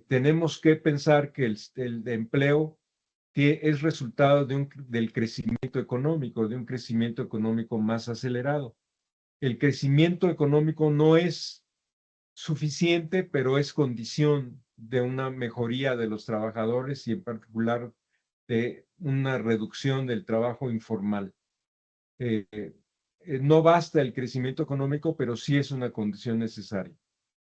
tenemos que pensar que el empleo que es resultado del crecimiento económico, de un crecimiento económico más acelerado. El crecimiento económico no es suficiente, pero es condición de una mejoría de los trabajadores y en particular de una reducción del trabajo informal. No basta el crecimiento económico, pero sí es una condición necesaria.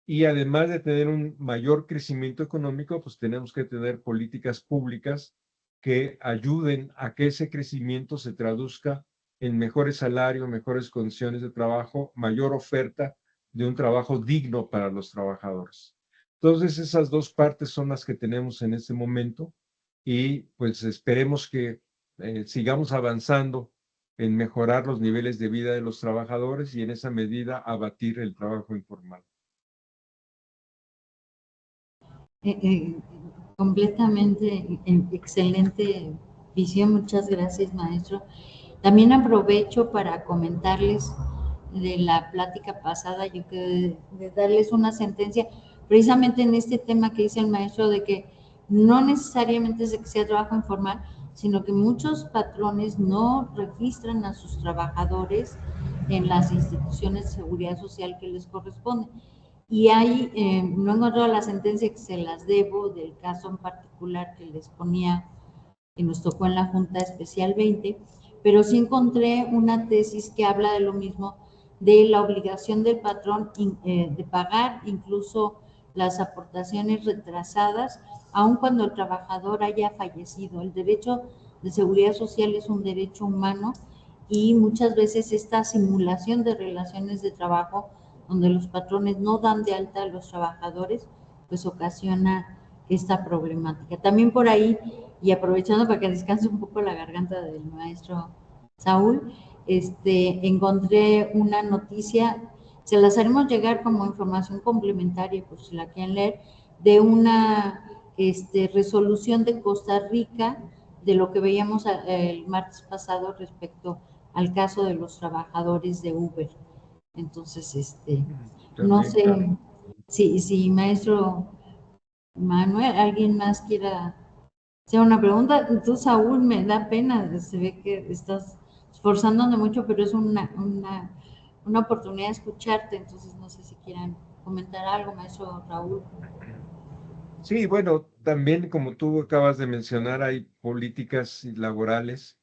Y además de tener un mayor crecimiento económico, pues tenemos que tener políticas públicas que ayuden a que ese crecimiento se traduzca en mejores salarios, mejores condiciones de trabajo, mayor oferta de un trabajo digno para los trabajadores. Entonces, esas dos partes son las que tenemos en este momento y pues esperemos que sigamos avanzando en mejorar los niveles de vida de los trabajadores y en esa medida abatir el trabajo informal. Completamente excelente visión, muchas gracias, maestro. También aprovecho para comentarles de la plática pasada, yo que de darles una sentencia, precisamente en este tema que dice el maestro, de que no necesariamente es de que sea trabajo informal, sino que muchos patrones no registran a sus trabajadores en las instituciones de seguridad social que les corresponden. Y hay, no he encontrado la sentencia, que se las debo, del caso en particular que les ponía, que nos tocó en la Junta Especial 20, pero sí encontré una tesis que habla de lo mismo, de la obligación del patrón de pagar incluso las aportaciones retrasadas, aun cuando el trabajador haya fallecido. El derecho de seguridad social es un derecho humano y muchas veces esta simulación de relaciones de trabajo donde los patrones no dan de alta a los trabajadores, pues ocasiona esta problemática. También por ahí, y aprovechando para que descanse un poco la garganta del maestro Saúl, encontré una noticia, se las haremos llegar como información complementaria, por si la quieren leer, de una resolución de Costa Rica, de lo que veíamos el martes pasado respecto al caso de los trabajadores de Uber. Entonces, no sé si maestro Manuel, alguien más quiera hacer una pregunta. Tú, Saúl, me da pena, se ve que estás esforzándote mucho, pero es una oportunidad de escucharte, entonces no sé si quieran comentar algo, maestro Raúl. Sí, bueno, también como tú acabas de mencionar, hay políticas laborales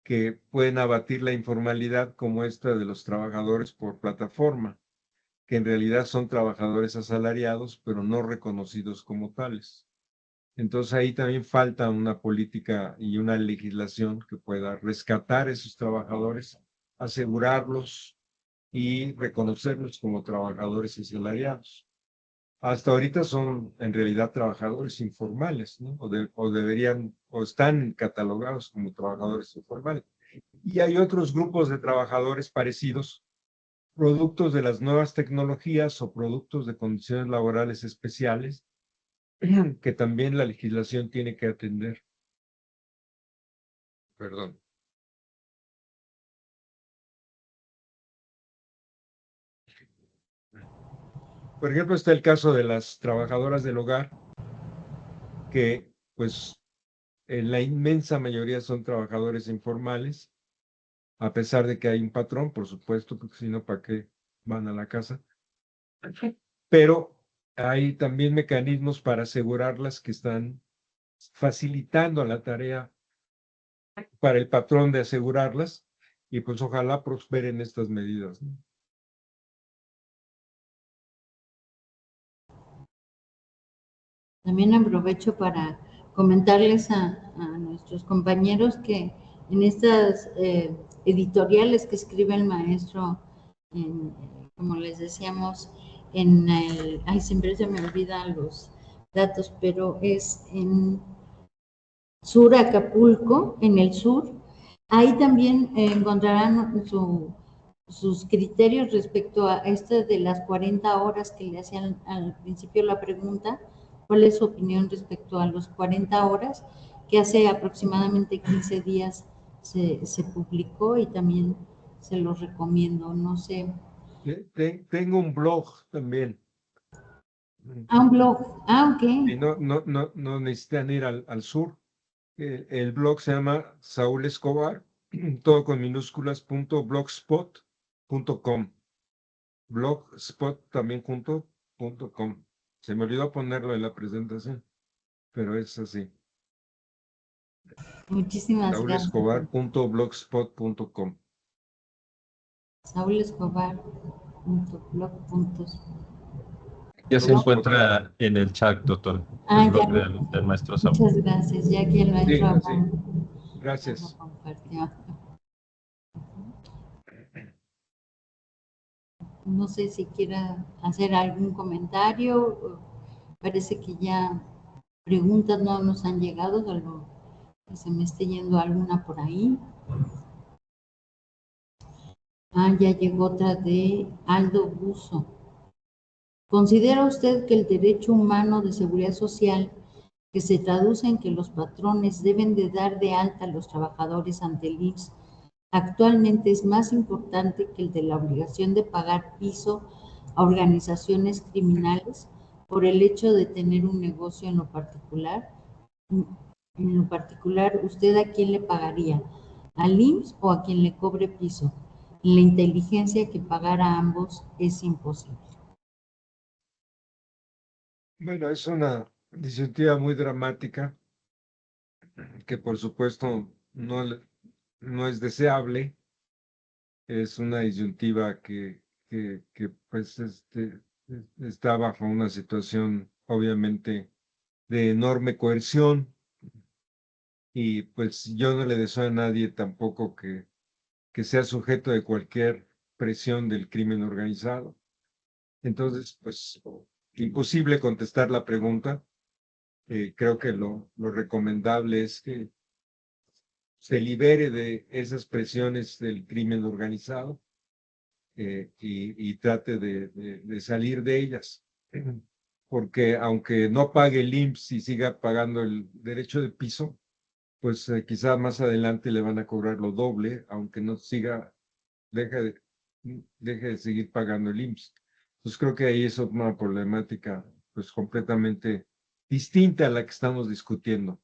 que pueden abatir la informalidad, como esta de los trabajadores por plataforma, que en realidad son trabajadores asalariados, pero no reconocidos como tales. Entonces ahí también falta una política y una legislación que pueda rescatar a esos trabajadores, asegurarlos y reconocerlos como trabajadores asalariados. Hasta ahorita son en realidad trabajadores informales, ¿no? O deberían, o están catalogados como trabajadores informales. Y hay otros grupos de trabajadores parecidos, productos de las nuevas tecnologías o productos de condiciones laborales especiales, que también la legislación tiene que atender. Perdón. Por ejemplo, está el caso de las trabajadoras del hogar, que pues en la inmensa mayoría son trabajadores informales, a pesar de que hay un patrón, por supuesto, porque si no, ¿para qué van a la casa? Pero hay también mecanismos para asegurarlas que están facilitando la tarea para el patrón de asegurarlas y pues ojalá prosperen estas medidas, ¿no? También aprovecho para comentarles a nuestros compañeros que en estas editoriales que escribe el maestro, como les decíamos, en el, ay, siempre se me olvidan los datos, pero es en Sur Acapulco, en el sur. Ahí también encontrarán sus criterios respecto a esto de las 40 horas que le hacían al principio la pregunta, cuál es su opinión respecto a los 40 horas, que hace aproximadamente 15 días se publicó y también se los recomiendo, no sé. Tengo un blog también. Ah, un blog, ok. Y no necesitan ir al sur. El blog se llama Saúl Escobar, todo con minúsculas, .blogspot.com. Blogspot también .com. Se me olvidó ponerlo en la presentación, pero es así. Muchísimas gracias. saulescobar.blogspot.com. saulescobar.blog.com. Ya se encuentra en el chat, doctor, el blog del maestro Saúl. Muchas gracias, ya que el maestro Sí. Gracias. lo compartió. No sé si quiera hacer algún comentario. Parece que ya preguntas no nos han llegado, salvo que se me esté yendo alguna por ahí. Ya llegó otra de Aldo Buzo. ¿Considera usted que el derecho humano de seguridad social, que se traduce en que los patrones deben de dar de alta a los trabajadores ante el IMSS, actualmente es más importante que el de la obligación de pagar piso a organizaciones criminales por el hecho de tener un negocio en lo particular? En lo particular, ¿usted a quién le pagaría? ¿Al IMSS o a quien le cobre piso? En la inteligencia que pagar a ambos es imposible. Bueno, es una disyuntiva muy dramática que por supuesto no es deseable. Es una disyuntiva que pues está bajo una situación obviamente de enorme coerción y pues yo no le deseo a nadie tampoco que sea sujeto de cualquier presión del crimen organizado. Entonces, pues imposible contestar la pregunta. Creo que lo recomendable es que se libere de esas presiones del crimen organizado y trate de salir de ellas. Porque aunque no pague el IMSS y siga pagando el derecho de piso, pues quizá más adelante le van a cobrar lo doble, aunque no deje de seguir pagando el IMSS. Entonces creo que ahí es una problemática pues completamente distinta a la que estamos discutiendo.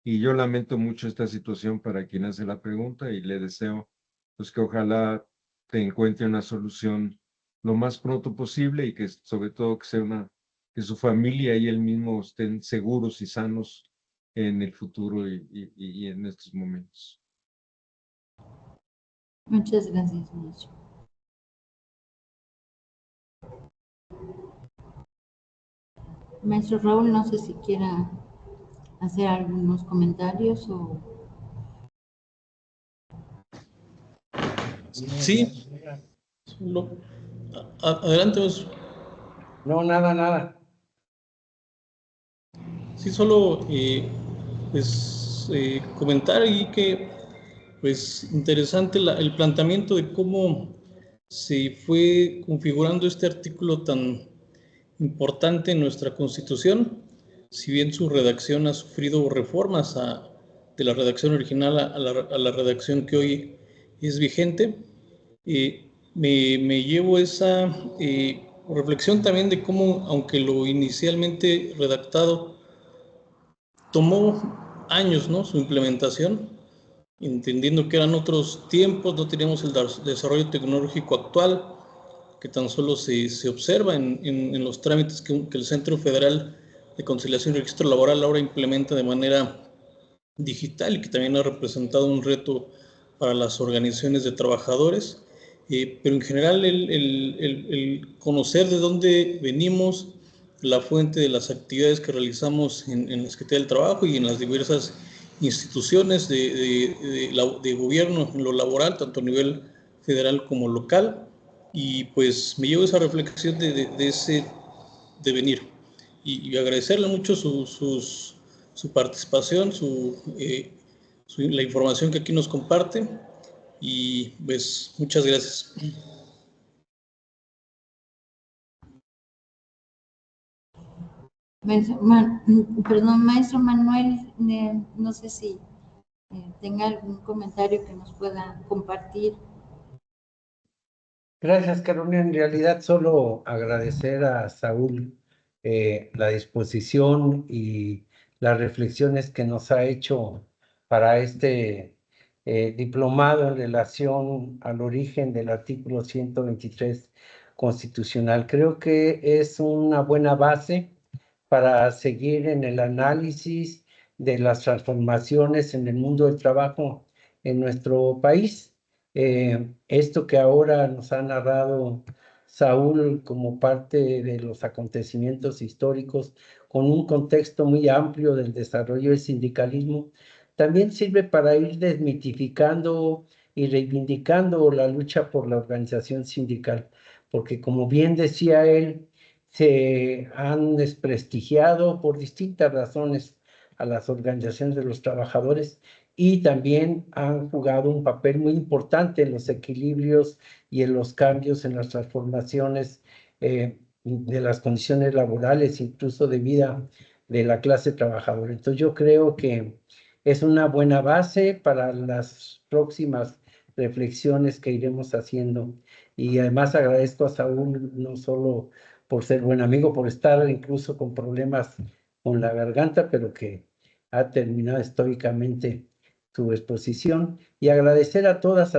Y yo lamento mucho esta situación para quien hace la pregunta y le deseo pues que ojalá te encuentre una solución lo más pronto posible y que sobre todo que su familia y él mismo estén seguros y sanos en el futuro y en estos momentos. Muchas gracias, maestro. Maestro Raúl, no sé si quiera hacer algunos comentarios o... Sí, adelante, maestro. No, nada. Sí, solo pues comentar y que pues interesante el planteamiento de cómo se fue configurando este artículo tan importante en nuestra Constitución. Si bien su redacción ha sufrido reformas de la redacción original a la redacción que hoy es vigente, me llevo esa reflexión también de cómo, aunque lo inicialmente redactado tomó años, ¿no?, su implementación, entendiendo que eran otros tiempos, no teníamos el desarrollo tecnológico actual, que tan solo se observa en los trámites que el Centro Federal de Conciliación y Registro Laboral ahora implementa de manera digital y que también ha representado un reto para las organizaciones de trabajadores. Pero en general el conocer de dónde venimos, la fuente de las actividades que realizamos en la Secretaría del Trabajo y en las diversas instituciones de gobierno en lo laboral, tanto a nivel federal como local, y pues me llevo esa reflexión de ese devenir y agradecerle mucho su participación, la información que aquí nos comparte, y pues muchas gracias. Maestro Manuel, no sé si tenga algún comentario que nos pueda compartir. Gracias, Carolina. En realidad, solo agradecer a Saúl la disposición y las reflexiones que nos ha hecho para este diplomado en relación al origen del artículo 123 constitucional. Creo que es una buena base para seguir en el análisis de las transformaciones en el mundo del trabajo en nuestro país. Esto que ahora nos ha narrado Saúl como parte de los acontecimientos históricos, con un contexto muy amplio del desarrollo del sindicalismo, también sirve para ir desmitificando y reivindicando la lucha por la organización sindical, porque como bien decía él, se han desprestigiado por distintas razones a las organizaciones de los trabajadores y también han jugado un papel muy importante en los equilibrios y en los cambios, en las transformaciones de las condiciones laborales, incluso de vida de la clase trabajadora. Entonces yo creo que es una buena base para las próximas reflexiones que iremos haciendo. Y además agradezco a Saúl no solo por ser buen amigo, por estar incluso con problemas con la garganta, pero que ha terminado estoicamente su exposición, y agradecer a todas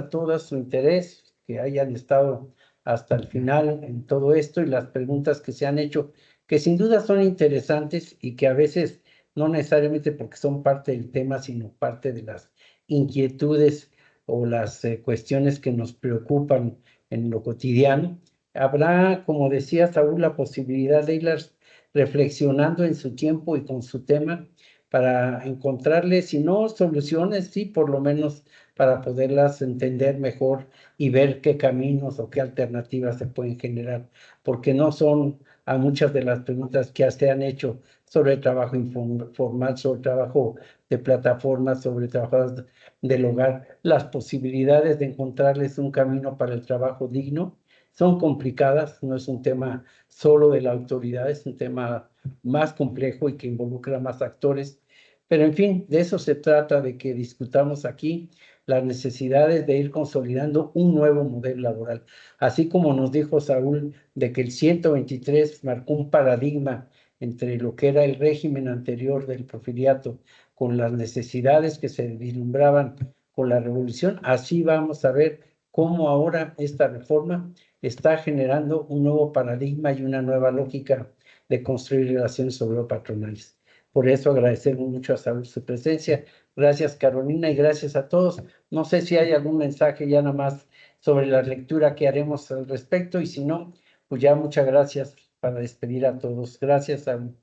su interés, que hayan estado hasta el final en todo esto y las preguntas que se han hecho, que sin duda son interesantes y que a veces no necesariamente porque son parte del tema, sino parte de las inquietudes o las cuestiones que nos preocupan en lo cotidiano. Habrá, como decía Saúl, la posibilidad de irlas reflexionando en su tiempo y con su tema para encontrarle, si no soluciones, sí, por lo menos para poderlas entender mejor y ver qué caminos o qué alternativas se pueden generar, porque no son a muchas de las preguntas que se han hecho sobre el trabajo informal, sobre el trabajo de plataformas, sobre trabajadores del hogar, las posibilidades de encontrarles un camino para el trabajo digno son complicadas, no es un tema solo de la autoridad, es un tema más complejo y que involucra más actores. Pero en fin, de eso se trata, de que discutamos aquí las necesidades de ir consolidando un nuevo modelo laboral. Así como nos dijo Saúl de que el 123 marcó un paradigma entre lo que era el régimen anterior del porfiriato con las necesidades que se vislumbraban con la revolución, así vamos a ver cómo ahora esta reforma está generando un nuevo paradigma y una nueva lógica de construir relaciones obrero-patronales. Por eso agradecemos mucho a Saúl su presencia. Gracias, Carolina, y gracias a todos. No sé si hay algún mensaje ya nada más sobre la lectura que haremos al respecto, y si no, pues ya muchas gracias para despedir a todos. Gracias, Saúl.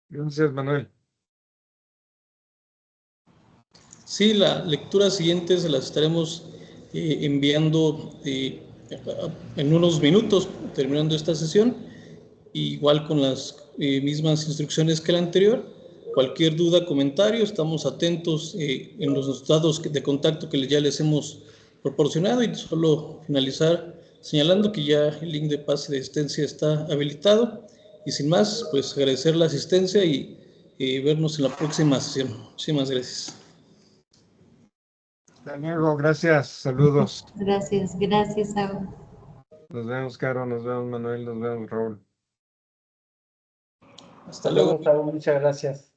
Gracias, Manuel. Sí, la lectura siguiente se las estaremos enviando en unos minutos, terminando esta sesión, igual con las mismas instrucciones que la anterior. Cualquier duda, comentario, estamos atentos en los datos de contacto que ya les hemos proporcionado, y solo finalizar señalando que ya el link de pase de asistencia está habilitado, y sin más, pues agradecer la asistencia y vernos en la próxima sesión. Muchísimas gracias. Hasta luego, gracias, saludos. Gracias, Saúl. Nos vemos, Caro, nos vemos, Manuel, nos vemos, Raúl. Hasta luego. Saúl, muchas gracias.